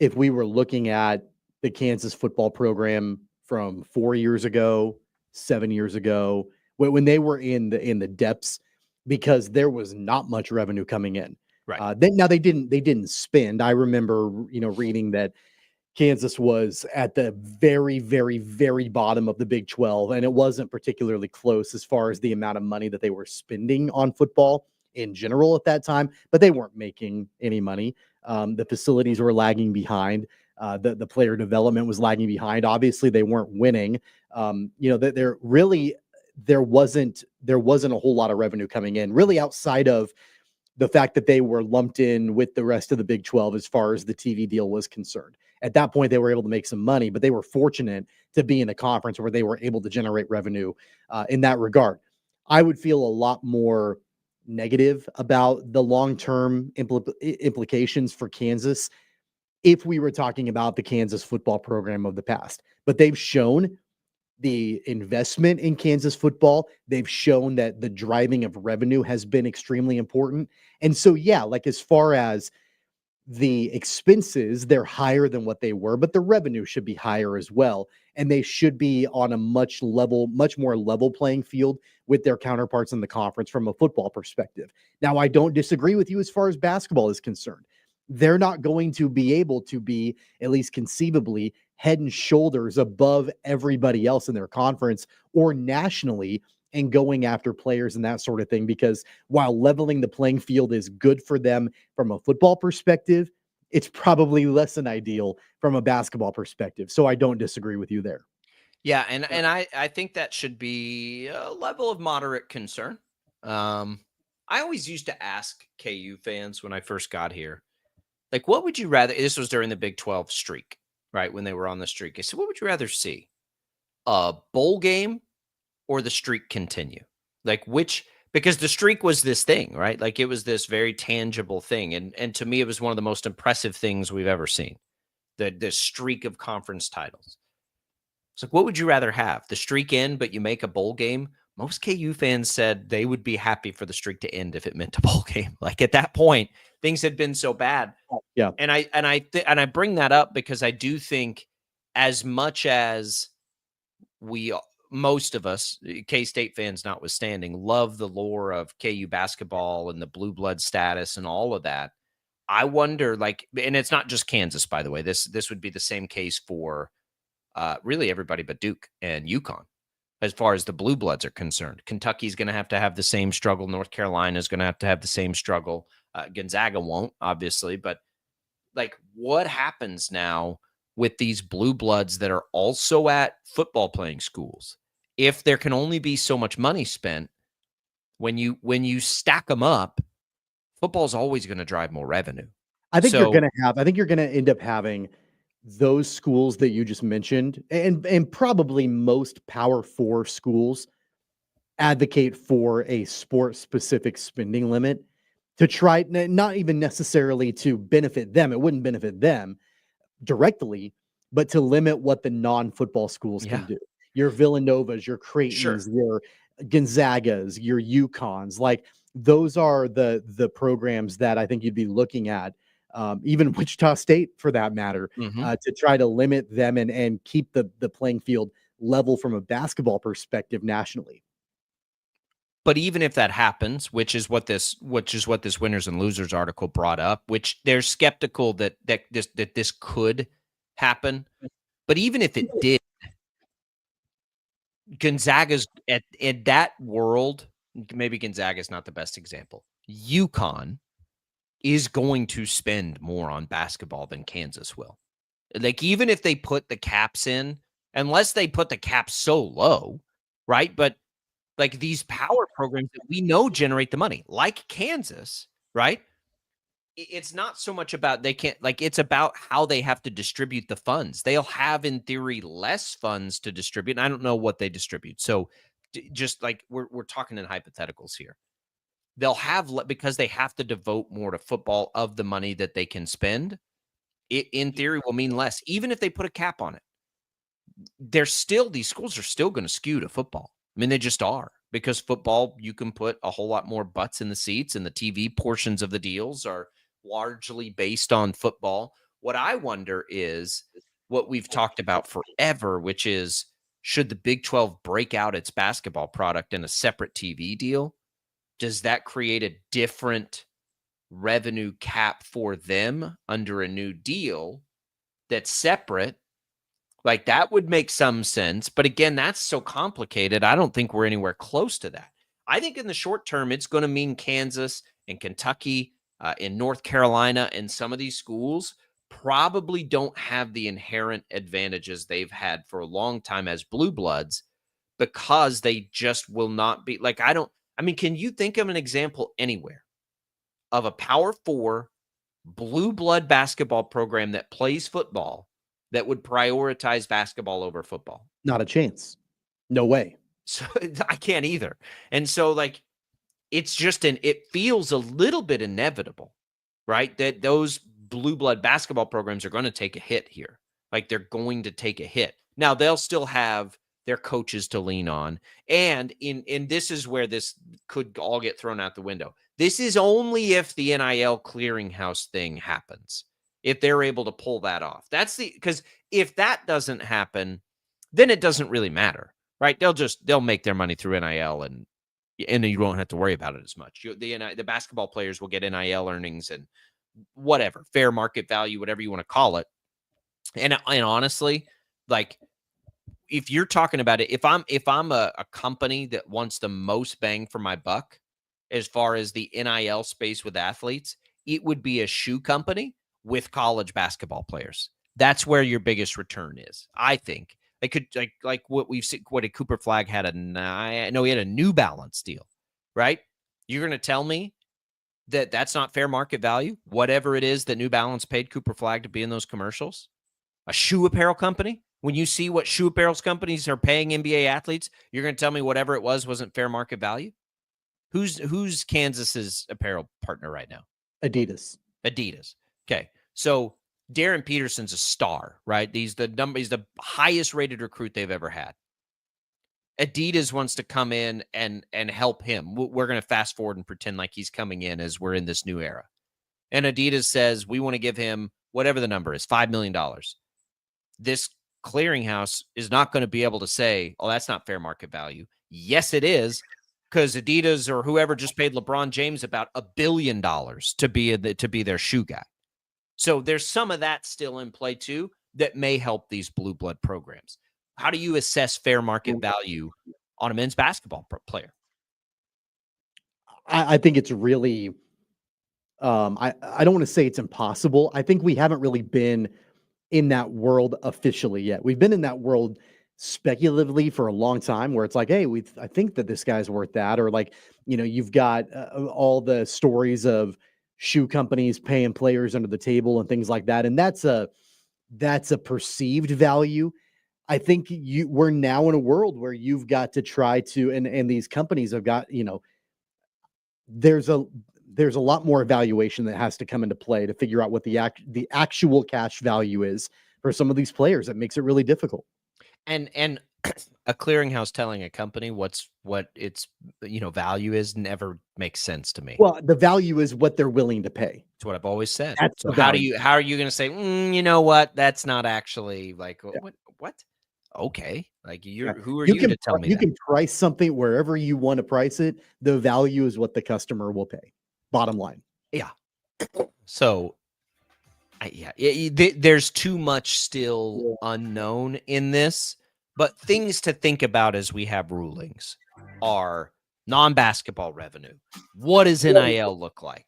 Speaker 17: if we were looking at the Kansas football program from 4 years ago, 7 years ago, when they were in the depths, because there was not much revenue coming in.
Speaker 14: Right.
Speaker 17: They didn't spend. I remember, reading that Kansas was at the very, very, very bottom of the Big 12, and it wasn't particularly close as far as the amount of money that they were spending on football in general at that time, but they weren't making any money. The facilities were lagging behind. The player development was lagging behind. Obviously, they weren't winning. There wasn't a whole lot of revenue coming in, really, outside of the fact that they were lumped in with the rest of the Big 12 as far as the TV deal was concerned. At that point, they were able to make some money, but they were fortunate to be in a conference where they were able to generate revenue in that regard. I would feel a lot more negative about the long-term implications for Kansas if we were talking about the Kansas football program of the past. But they've shown the investment in Kansas football. They've shown that the driving of revenue has been extremely important. And so, yeah, like as far as the expenses, they're higher than what they were, but the revenue should be higher as well. And they should be on a much more level playing field with their counterparts in the conference from a football perspective. Now, I don't disagree with you as far as basketball is concerned. They're not going to be able to be, at least conceivably, head and shoulders above everybody else in their conference or nationally and going after players and that sort of thing, because while leveling the playing field is good for them from a football perspective, it's probably less than ideal from a basketball perspective. So I don't disagree with you there.
Speaker 14: Yeah, and I think that should be a level of moderate concern. I always used to ask KU fans when I first got here, like, what would you rather? This was during the Big 12 streak, right? When they were on the streak. I said, what would you rather see? A bowl game or the streak continue? Like because the streak was this thing, right? Like it was this very tangible thing. And to me, it was one of the most impressive things we've ever seen. The streak of conference titles. It's like, what would you rather have? The streak end, but you make a bowl game? Most KU fans said they would be happy for the streak to end if it meant a bowl game. Like at that point, things had been so bad.
Speaker 17: Yeah.
Speaker 14: And I bring that up because I do think as much as most of us, K-State fans notwithstanding, love the lore of KU basketball and the blue blood status and all of that. I wonder, and it's not just Kansas, by the way. This would be the same case for really everybody but Duke and UConn as far as the blue bloods are concerned. Kentucky's going to have the same struggle. North Carolina is going to have the same struggle. Gonzaga won't, obviously, but like what happens now with these blue bloods that are also at football playing schools? If there can only be so much money spent, when you stack them up, football's always going to drive more revenue.
Speaker 17: I think you're going to end up having those schools that you just mentioned, and probably most Power 4 schools advocate for a sport-specific spending limit to try, not even necessarily to benefit them. It wouldn't benefit them directly, but to limit what the non-football schools can do. Your Villanovas, your Creightons, your Gonzagas, your UConns, like those are the programs that I think you'd be looking at. Even Wichita State, for that matter, to try to limit them and keep the playing field level from a basketball perspective nationally.
Speaker 14: But even if that happens, which is what this winners and losers article brought up, which they're skeptical that this could happen. But even if it did, Gonzaga's in that world, maybe Gonzaga's not the best example. UConn is going to spend more on basketball than Kansas will. Like, even if they put the caps in, unless they put the caps so low, right? But like these power programs that we know generate the money, like Kansas, right? It's not so much about it's about how they have to distribute the funds. They'll have, in theory, less funds to distribute. And I don't know what they distribute. So just like we're talking in hypotheticals here. They'll have, because they have to devote more to football of the money that they can spend, it in theory will mean less, even if they put a cap on it. These schools are still going to skew to football. I mean, they just are, because football, you can put a whole lot more butts in the seats, and the TV portions of the deals are largely based on football. What I wonder is what we've talked about forever, which is, should the Big 12 break out its basketball product in a separate TV deal? Does that create a different revenue cap for them under a new deal that's separate? Like, that would make some sense. But again, that's so complicated. I don't think we're anywhere close to that. I think in the short term, it's going to mean Kansas and Kentucky and North Carolina and some of these schools probably don't have the inherent advantages they've had for a long time as blue bloods, because they just will not be like, can you think of an example anywhere of a Power 4 blue blood basketball program that plays football that would prioritize basketball over football?
Speaker 17: Not a chance. No way.
Speaker 14: So I can't either. And so it's just it feels a little bit inevitable, right? That those blue blood basketball programs are going to take a hit here. Like, they're going to take a hit. Now, they'll still have their coaches to lean on. And in this is where this could all get thrown out the window. This is only if the NIL clearinghouse thing happens, if they're able to pull that off. Because if that doesn't happen, then it doesn't really matter, right? They'll make their money through NIL and you won't have to worry about it as much. The basketball players will get NIL earnings and whatever, fair market value, whatever you want to call it. And honestly, like, if you're talking about it, if I'm a company that wants the most bang for my buck as far as the NIL space with athletes, it would be a shoe company with college basketball players. That's where your biggest return is, I think. They could like what we've seen. What did Cooper Flag had he had a New Balance deal, right? You're going to tell me that that's not fair market value, whatever it is that New Balance paid Cooper Flag to be in those commercials? A shoe apparel company? When you see what shoe apparel companies are paying NBA athletes, you're going to tell me whatever it wasn't fair market value? Who's Kansas's apparel partner right now?
Speaker 17: Adidas.
Speaker 14: Okay. So Darren Peterson's a star, right? He's the highest rated recruit they've ever had. Adidas wants to come in and help him. We're going to fast forward and pretend like he's coming in as we're in this new era. And Adidas says, we want to give him whatever the number is, $5 million. This clearinghouse is not going to be able to say, oh, that's not fair market value. Yes, it is, because Adidas or whoever just paid LeBron James about $1 billion to be their shoe guy. So there's some of that still in play too that may help these blue blood programs. How do you assess fair market value on a men's basketball player?
Speaker 17: I think it's really, I don't want to say it's impossible. I think we haven't really been in that world officially yet. We've been in that world speculatively for a long time where it's like, hey, I think that this guy's worth that. Or like, you've got all the stories of shoe companies paying players under the table and things like that. And that's a perceived value. I think we're now in a world where you've got to try to, and these companies have got, there's a lot more evaluation that has to come into play to figure out what the actual cash value is for some of these players. That makes it really difficult.
Speaker 14: And a clearinghouse telling a company what its value is never makes sense to me.
Speaker 17: Well, the value is what they're willing to pay.
Speaker 14: That's what I've always said.
Speaker 17: So
Speaker 14: how are you going to say, you know what? That's not actually like what? Okay, like who are you to tell me?
Speaker 17: You can price something wherever you want to price it. The value is what the customer will pay. Bottom line.
Speaker 14: Yeah. So, there's too much still unknown in this, but things to think about as we have rulings are non-basketball revenue. What does NIL look like?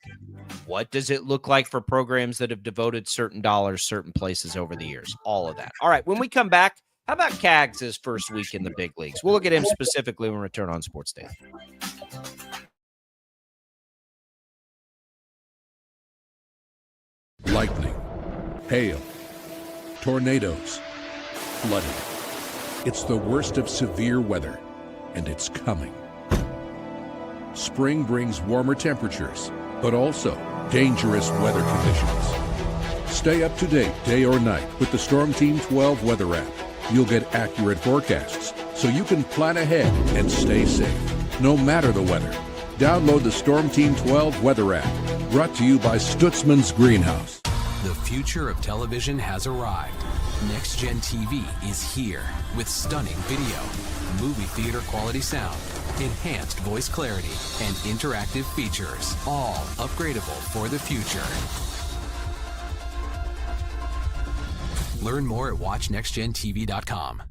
Speaker 14: What does it look like for programs that have devoted certain dollars, certain places over the years? All of that. All right, when we come back, how about Cags' first week in the big leagues? We'll look at him specifically when we return on Sports Daily.
Speaker 18: Lightning, hail, tornadoes, flooding. It's the worst of severe weather, and it's coming. Spring brings warmer temperatures, but also dangerous weather conditions. Stay up to date day or night with the Storm Team 12 weather app. You'll get accurate forecasts, so you can plan ahead and stay safe, no matter the weather. Download the Storm Team 12 weather app, brought to you by Stutzman's Greenhouse.
Speaker 19: The future of television has arrived. Next Gen TV is here with stunning video, movie theater quality sound, enhanced voice clarity, and interactive features, all upgradable for the future. Learn more at watchnextgentv.com.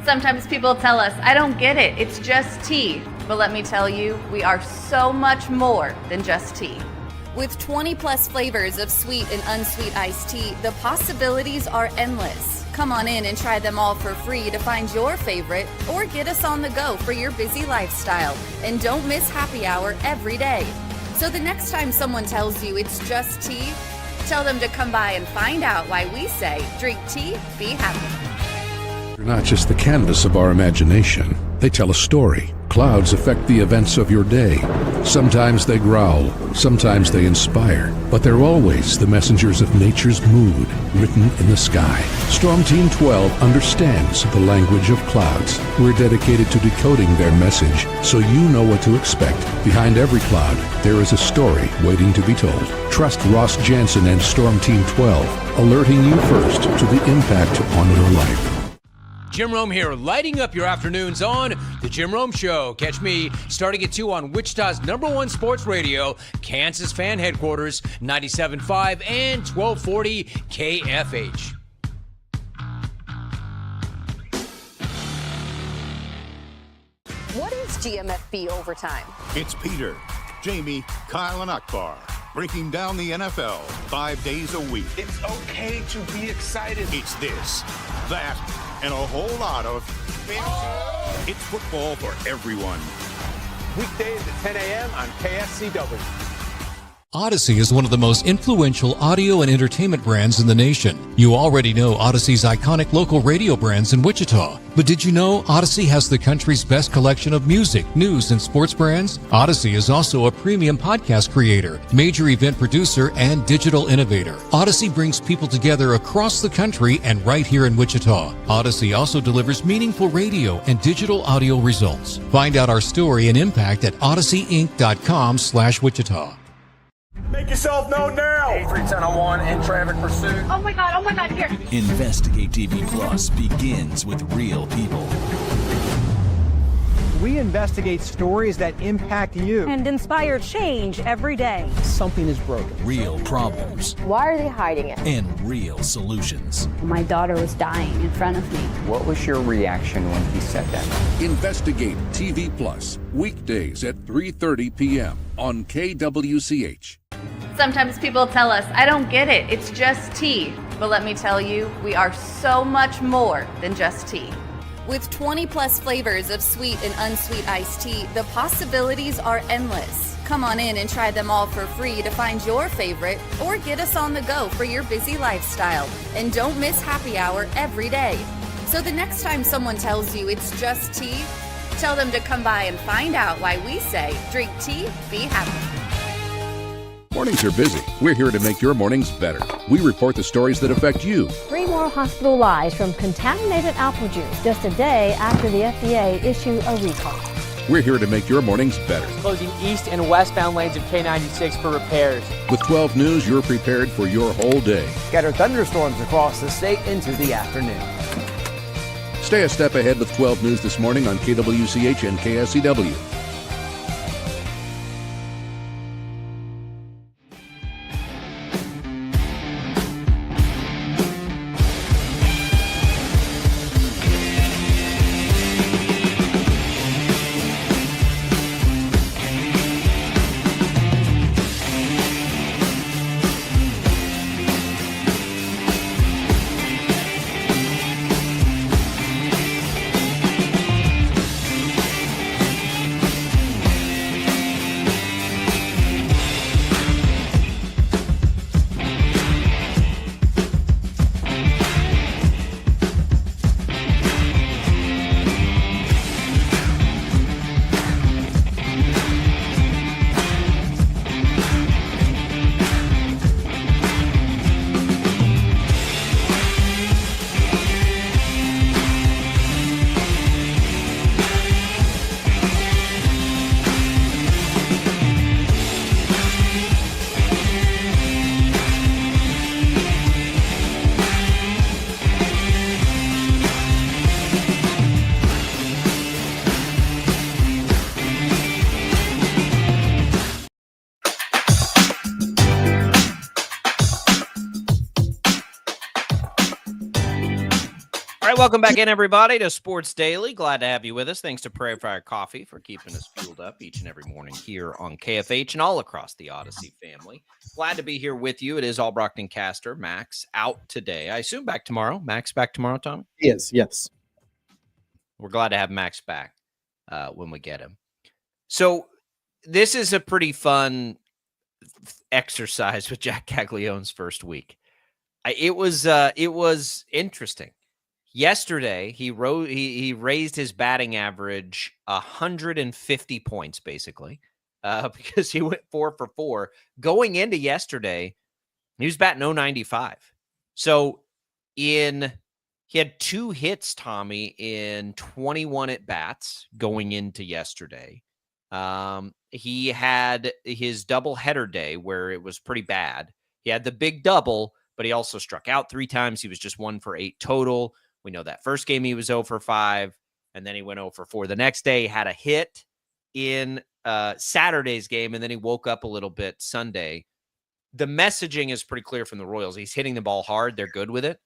Speaker 20: Sometimes people tell us, I don't get it, it's just tea. But let me tell you, we are so much more than just tea.
Speaker 21: With 20 plus flavors of sweet and unsweet iced tea, the possibilities are endless. Come on in and try them all for free to find your favorite, or get us on the go for your busy lifestyle. And don't miss happy hour every day. So the next time someone tells you it's just tea, tell them to come by and find out why we say, drink tea, be happy.
Speaker 18: They're not just the canvas of our imagination. They tell a story. clouds affect the events of your day. Sometimes they growl, sometimes they inspire, but they're always the messengers of nature's mood written in the sky. Storm Team 12 understands the language of clouds. We're dedicated to decoding their message so you know what to expect. Behind every cloud, there is a story waiting to be told. Trust Ross Jansen and Storm Team 12, alerting you first to the impact on your life.
Speaker 15: Jim Rome here, lighting up your afternoons on The Jim Rome Show. Catch me starting at 2 on Wichita's #1 sports radio, Kansas Fan Headquarters, 97.5 and 1240 KFH.
Speaker 22: What is GMFB Overtime?
Speaker 23: It's Peter, Jamie, Kyle, and Akbar breaking down the NFL 5 days a week.
Speaker 25: It's okay to be excited.
Speaker 23: It's this, that, and a whole lot of fantasy. It's football for everyone.
Speaker 24: Weekdays at 10 a.m. on KSCW.
Speaker 9: Odyssey is one of the most influential audio and entertainment brands in the nation. You already know Odyssey's iconic local radio brands in Wichita. But did you know Odyssey has the country's best collection of music, news, and sports brands? Odyssey is also a premium podcast creator, major event producer, and digital innovator. Odyssey brings people together across the country and right here in Wichita. Odyssey also delivers meaningful radio and digital audio results. Find out our story and impact at odysseyinc.com/Wichita.
Speaker 25: Make yourself known now. 310-1 in traffic pursuit.
Speaker 22: Oh my God, here.
Speaker 26: Investigate TV Plus begins with real people.
Speaker 1: We investigate stories that impact you.
Speaker 28: And inspire change every day.
Speaker 1: Something is broken.
Speaker 26: Real problems.
Speaker 22: Why are they hiding it?
Speaker 26: And real solutions.
Speaker 28: My daughter was dying in front of me.
Speaker 29: What was your reaction when he said that?
Speaker 18: Investigate TV Plus, weekdays at 3:30 p.m. on KWCH.
Speaker 20: Sometimes people tell us, I don't get it, it's just tea. But let me tell you, we are so much more than just tea.
Speaker 21: With 20 plus flavors of sweet and unsweet iced tea, the possibilities are endless. Come on in and try them all for free to find your favorite or get us on the go for your busy lifestyle. And don't miss happy hour every day. So the next time someone tells you it's just tea, tell them to come by and find out why we say, drink tea, be happy.
Speaker 18: Mornings are busy. We're here to make your mornings better. We report the stories that affect you.
Speaker 28: 3 more hospital lies from contaminated apple juice just a day after the FDA issued a recall.
Speaker 18: We're here to make your mornings better.
Speaker 30: Closing east and westbound lanes of K96 for repairs.
Speaker 18: With 12 News, you're prepared for your whole day.
Speaker 27: Scattered thunderstorms across the state into the afternoon.
Speaker 18: Stay a step ahead with 12 News this morning on KWCH and KSCW.
Speaker 14: All right, welcome back in, everybody, to Sports Daily. Glad to have you with us. Thanks to Prairie Fire Coffee for keeping us fueled up each and every morning here on KFH and all across the Odyssey family. Glad to be here with you. It is All Brockton Caster. Max out today. I assume back tomorrow. Max back tomorrow, Tommy?
Speaker 17: Yes.
Speaker 14: We're glad to have Max back when we get him. So this is a pretty fun exercise with Jack Caglione's first week. It was interesting. Yesterday, he raised his batting average 150 points, basically, because he went 4 for 4. Going into yesterday, he was batting 095. So he had 2 hits, Tommy, in 21 at-bats going into yesterday. He had his doubleheader day where it was pretty bad. He had the big double, but he also struck out 3 times. He was just 1 for 8 total. We know that first game he was 0 for 5, and then he went 0 for 4 the next day. He had a hit in Saturday's game, and then he woke up a little bit Sunday. The messaging is pretty clear from the Royals. He's hitting the ball hard. They're good with it.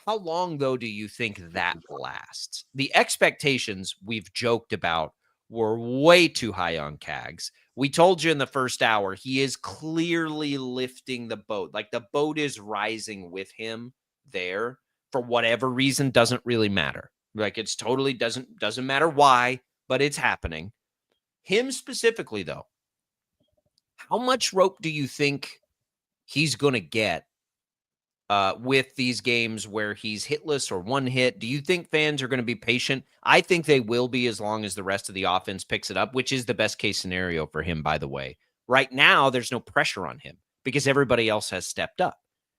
Speaker 14: How long, though, do you think that lasts? The expectations we've joked about were way too high on Cags. We told you in the first hour, he is clearly lifting the boat. Like the boat is rising with him there. For whatever reason, doesn't really matter. Like it's totally doesn't matter why, but it's happening. Him specifically, though, how much rope do you think he's going to get with these games where he's hitless or 1 hit? Do you think fans are going to be patient? I think they will be as long as the rest of the offense picks it up, which is the best case scenario for him, by the way. Right now, there's no pressure on him because everybody else has stepped up.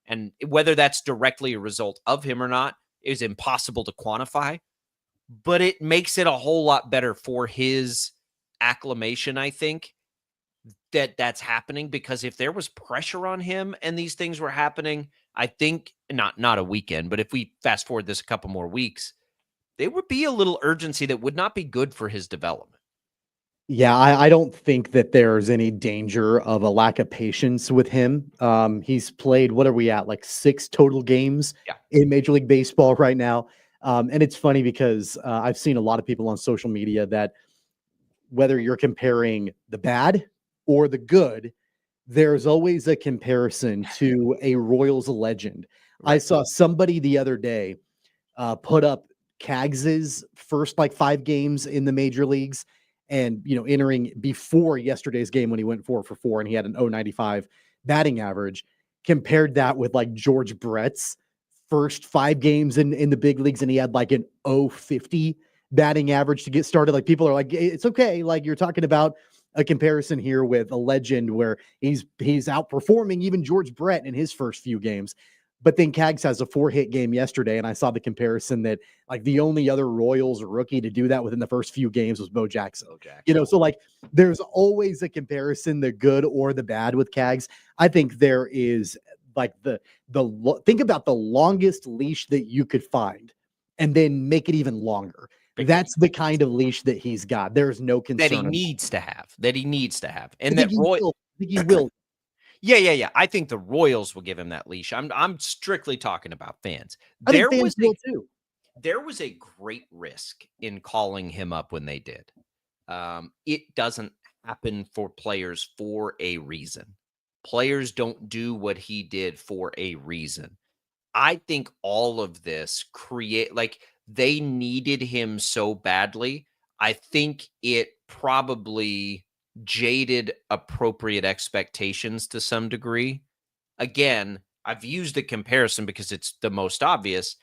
Speaker 14: And whether that's directly a result of him or not is impossible to quantify, but it makes it a whole lot better for his acclimation, I think, that's happening, because if there was pressure on him and these things were happening, I think not a weekend, but if we fast forward this a couple more weeks, there would be a little urgency that would not be good for his development.
Speaker 17: Yeah, I don't think that there's any danger of a lack of patience with him. He's played, what are we at, like 6 total games in Major League Baseball right now. And it's funny because I've seen a lot of people on social media that whether you're comparing the bad or the good, there's always a comparison to a Royals legend. Right. I saw somebody the other day put up Cags's first like 5 games in the major leagues, and entering before yesterday's game when he went 4 for 4 and he had an 0.95 batting average, compared that with like George Brett's first 5 games in the big leagues, and he had like an 0.50 batting average to get started. Like people are like, it's okay. Like you're talking about a comparison here with a legend where he's outperforming even George Brett in his first few games. But then Cags has a 4-hit game yesterday, and I saw the comparison that like the only other Royals rookie to do that within the first few games was Bo Jackson. So like there's always a comparison, the good or the bad with Cags. I think there is like think about the longest leash that you could find and then make it even longer. That's the kind of leash that he's got. There's no concern
Speaker 14: that he needs to have. And that
Speaker 17: he will.
Speaker 14: Yeah. I think the Royals will give him that leash. I'm strictly talking about fans.
Speaker 17: There was
Speaker 14: a great risk in calling him up when they did. It doesn't happen for players for a reason. Players don't do what he did for a reason. I think all of this they needed him so badly. I think it probably jaded appropriate expectations to some degree. Again, I've used the comparison because it's the most obvious.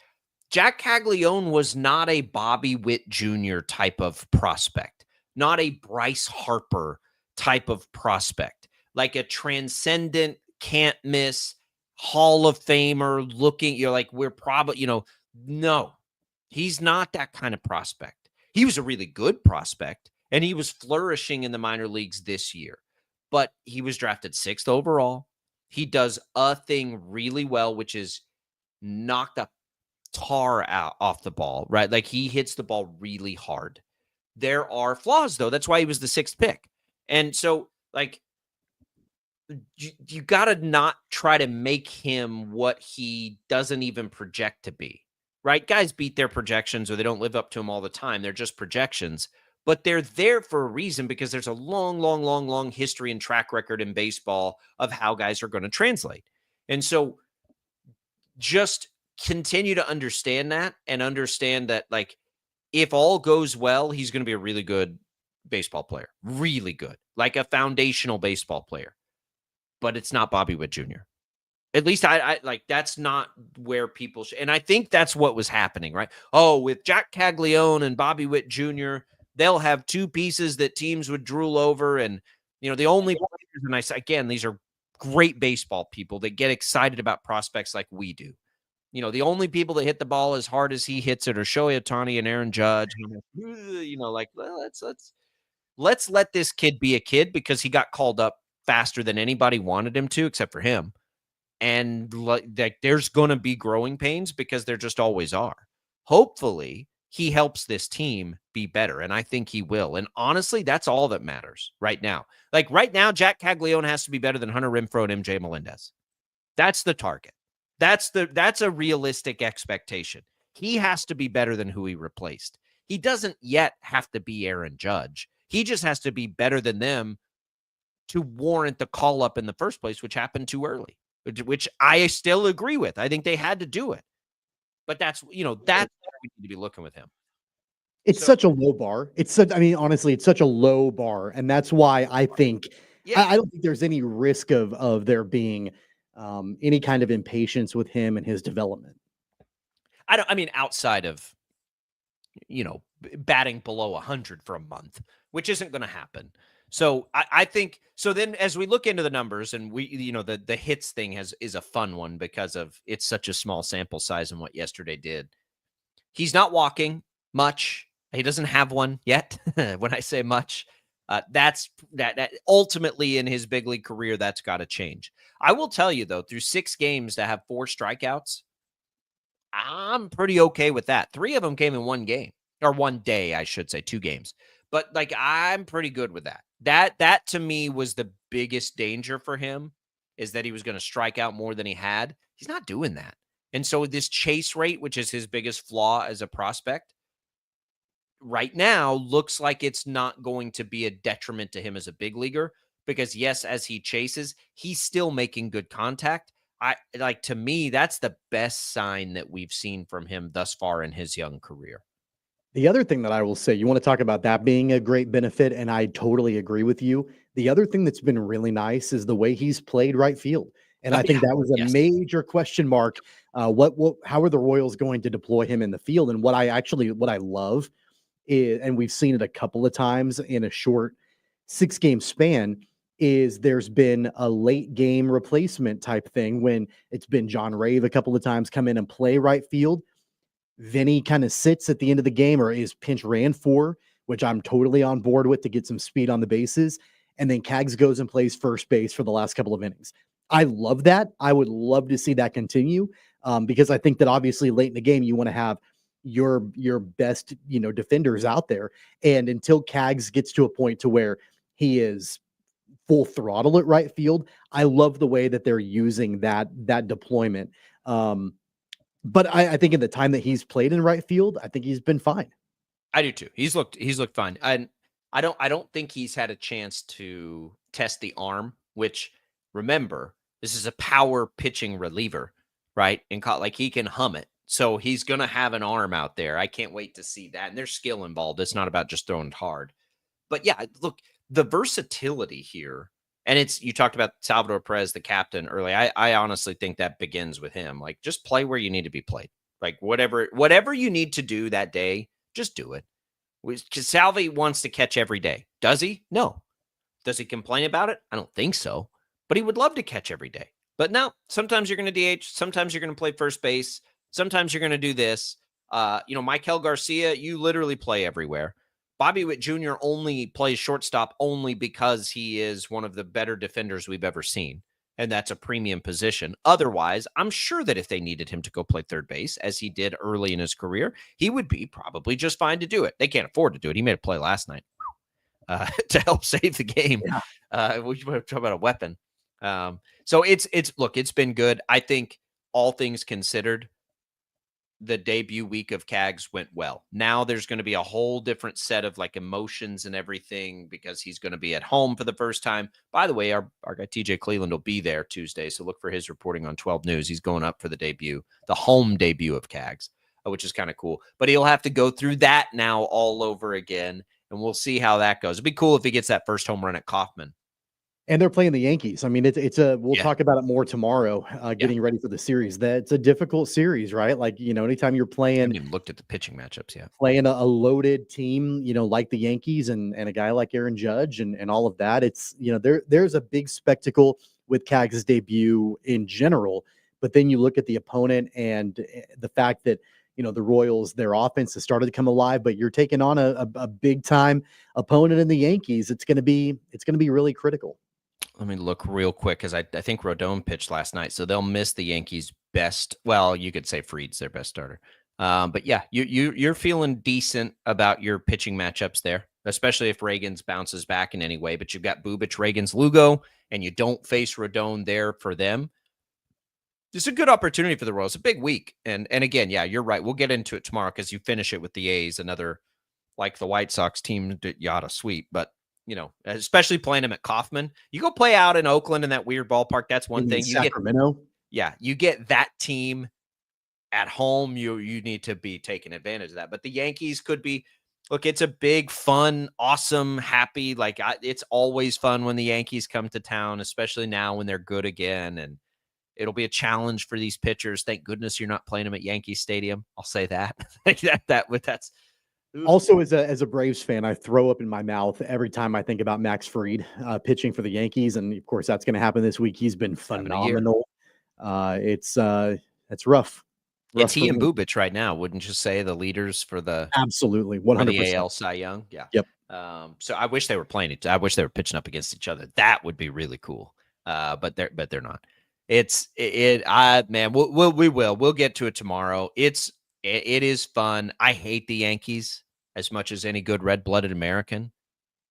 Speaker 14: Jack Caglione was not a Bobby Witt Jr. type of prospect, not a Bryce Harper type of prospect, like a transcendent, can't miss, Hall of Famer looking, you're like, we're probably, no, he's not that kind of prospect. He was a really good prospect, and he was flourishing in the minor leagues this year, but he was drafted 6th overall. He does a thing really well, which is knock the tar out off the ball, right? Like he hits the ball really hard. There are flaws, though. That's why he was the 6th pick. And so, like, you got to not try to make him what he doesn't even project to be, right? Guys beat their projections, or they don't live up to them all the time. They're just projections, but they're there for a reason, because there's a long history and track record in baseball of how guys are going to translate. And so just continue to understand that, and understand that, like, if all goes well, he's going to be a really good baseball player, really good, like a foundational baseball player. But it's not Bobby Witt Jr. At least I like that's not where people and I think that's what was happening, right? Oh, with Jack Caglione and Bobby Witt Jr., they'll have two pieces that teams would drool over. And, the only players, and again, these are great baseball people that get excited about prospects like we do. The only people that hit the ball as hard as he hits it are Shohei Ohtani and Aaron Judge. Like, well, let's let this kid be a kid because he got called up faster than anybody wanted him to, except for him. And like, there's going to be growing pains because there just always are. Hopefully, he helps this team be better, and I think he will. And honestly, that's all that matters right now. Like right now, Jack Caglione has to be better than Hunter Renfroe and MJ Melendez. That's the target. That's a realistic expectation. He has to be better than who he replaced. He doesn't yet have to be Aaron Judge. He just has to be better than them to warrant the call up in the first place, which happened too early, which I still agree with. I think they had to do it. But that's where we need to be looking with him.
Speaker 17: It's such a low bar. Honestly, it's such a low bar. And that's why I think I don't think there's any risk of there being any kind of impatience with him and his development.
Speaker 14: Outside of, batting below 100 for a month, which isn't going to happen. So I think, so then as we look into the numbers and we, the hits thing is a fun one because of it's such a small sample size and what yesterday did. He's not walking much. He doesn't have one yet. When I say much, that ultimately in his big league career, that's got to change. I will tell you though, through 6 games to have 4 strikeouts, I'm pretty okay with that. 3 of them came in one game or one day, I should say 2 games, but like, I'm pretty good with that. That to me was the biggest danger for him is that he was going to strike out more than he had. He's not doing that. And so this chase rate, which is his biggest flaw as a prospect, right now looks like it's not going to be a detriment to him as a big leaguer because yes, as he chases, he's still making good contact. To me, that's the best sign that we've seen from him thus far in his young career.
Speaker 17: The other thing that I will say, you want to talk about that being a great benefit, and I totally agree with you. The other thing that's been really nice is the way he's played right field. And I think that was a major question mark. How are the Royals going to deploy him in the field? And what I love is, and we've seen it a couple of times in a short 6-game span, is there's been a late game replacement type thing when it's been John Rave a couple of times come in and play right field. Vinny kind of sits at the end of the game or is pinch ran for, which I'm totally on board with to get some speed on the bases. And then Cags goes and plays first base for the last couple of innings. I love that. I would love to see that continue because I think that obviously late in the game, you want to have your best, defenders out there. And until Cags gets to a point to where he is full throttle at right field, I love the way that they're using that deployment. But I think in the time that he's played in right field, I think he's been fine.
Speaker 14: I do too. He's looked fine. And I don't think he's had a chance to test the arm, which remember, this is a power pitching reliever, right? And like he can hum it. So he's going to have an arm out there. I can't wait to see that. And there's skill involved. It's not about just throwing it hard. But yeah, look, the versatility here. And you talked about Salvador Perez, the captain, early. I honestly think that begins with him. Like, just play where you need to be played. Like, whatever you need to do that day, just do it. Because Salvi wants to catch every day. Does he? No. Does he complain about it? I don't think so. But he would love to catch every day. But no, sometimes you're going to DH. Sometimes you're going to play first base. Sometimes you're going to do this. Maikel Garcia, you literally play everywhere. Bobby Witt Jr. only plays shortstop only because he is one of the better defenders we've ever seen. And that's a premium position. Otherwise, I'm sure that if they needed him to go play third base, as he did early in his career, he would be probably just fine to do it. They can't afford to do it. He made a play last night to help save the game. Yeah. We talk about a weapon. So it's been good. I think all things considered, the debut week of Cags went well. Now there's going to be a whole different set of like emotions and everything because he's going to be at home for the first time. By the way, our guy TJ Cleveland will be there Tuesday, so look for his reporting on 12 News. He's going up for the home debut of Cags, which is kind of cool. But he'll have to go through that now all over again, and we'll see how that goes. It'd be cool if he gets that first home run at Kauffman.
Speaker 17: And they're playing the Yankees. I mean, we'll talk about it more tomorrow, getting ready for the series. That's a difficult series, right? Like, anytime you're
Speaker 14: I
Speaker 17: playing,
Speaker 14: haven't even looked at the pitching matchups yet.
Speaker 17: playing a loaded team, like the Yankees and a guy like Aaron Judge and all of that, it's, there's a big spectacle with Cags' debut in general. But then you look at the opponent and the fact that, the Royals, their offense has started to come alive, but you're taking on a big time opponent in the Yankees. It's going to be really critical.
Speaker 14: Let me look real quick because I think Rodon pitched last night, so they'll miss the Yankees' best. Well, you could say Fried's their best starter, but yeah, you're feeling decent about your pitching matchups there, especially if Reagans bounces back in any way. But you've got Bubic, Reagans, Lugo, and you don't face Rodon there for them. It's a good opportunity for the Royals. A big week, and again, yeah, you're right. We'll get into it tomorrow because you finish it with the A's, another like the White Sox team that you ought to sweep, but. Especially playing them at Kauffman. You go play out in Oakland in that weird ballpark. That's one thing.
Speaker 17: Sacramento.
Speaker 14: You get that team at home. You need to be taking advantage of that. But the Yankees could be. Look, it's a big, fun, awesome, happy. It's always fun when the Yankees come to town, especially now when they're good again. And it'll be a challenge for these pitchers. Thank goodness you're not playing them at Yankee Stadium. I'll say that. That's.
Speaker 17: Also, as a Braves fan, I throw up in my mouth every time I think about Max Fried pitching for the Yankees, and of course that's going to happen this week. He's been phenomenal. It's rough.
Speaker 14: It's he and Bubic right now, wouldn't you say? The leaders for the
Speaker 17: absolutely 100%
Speaker 14: AL Cy Young. Yeah.
Speaker 17: Yep.
Speaker 14: So I wish they were playing it. I wish they were pitching up against each other. That would be really cool. But they're not. We'll get to it tomorrow. It is fun. I hate the Yankees as much as any good red-blooded American,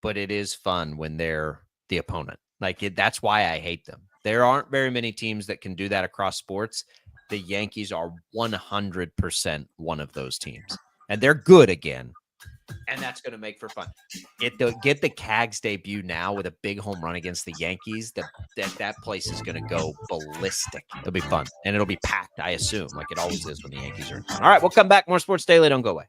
Speaker 14: but it is fun when they're the opponent. That's why I hate them. There aren't very many teams that can do that across sports. The Yankees are 100% one of those teams, and they're good again, and that's going to make for fun. Get the Cags debut now with a big home run against the Yankees. That place is going to go ballistic. It'll be fun, and it'll be packed, I assume, like it always is when the Yankees are in town. All right, we'll come back. More Sports Daily. Don't go away.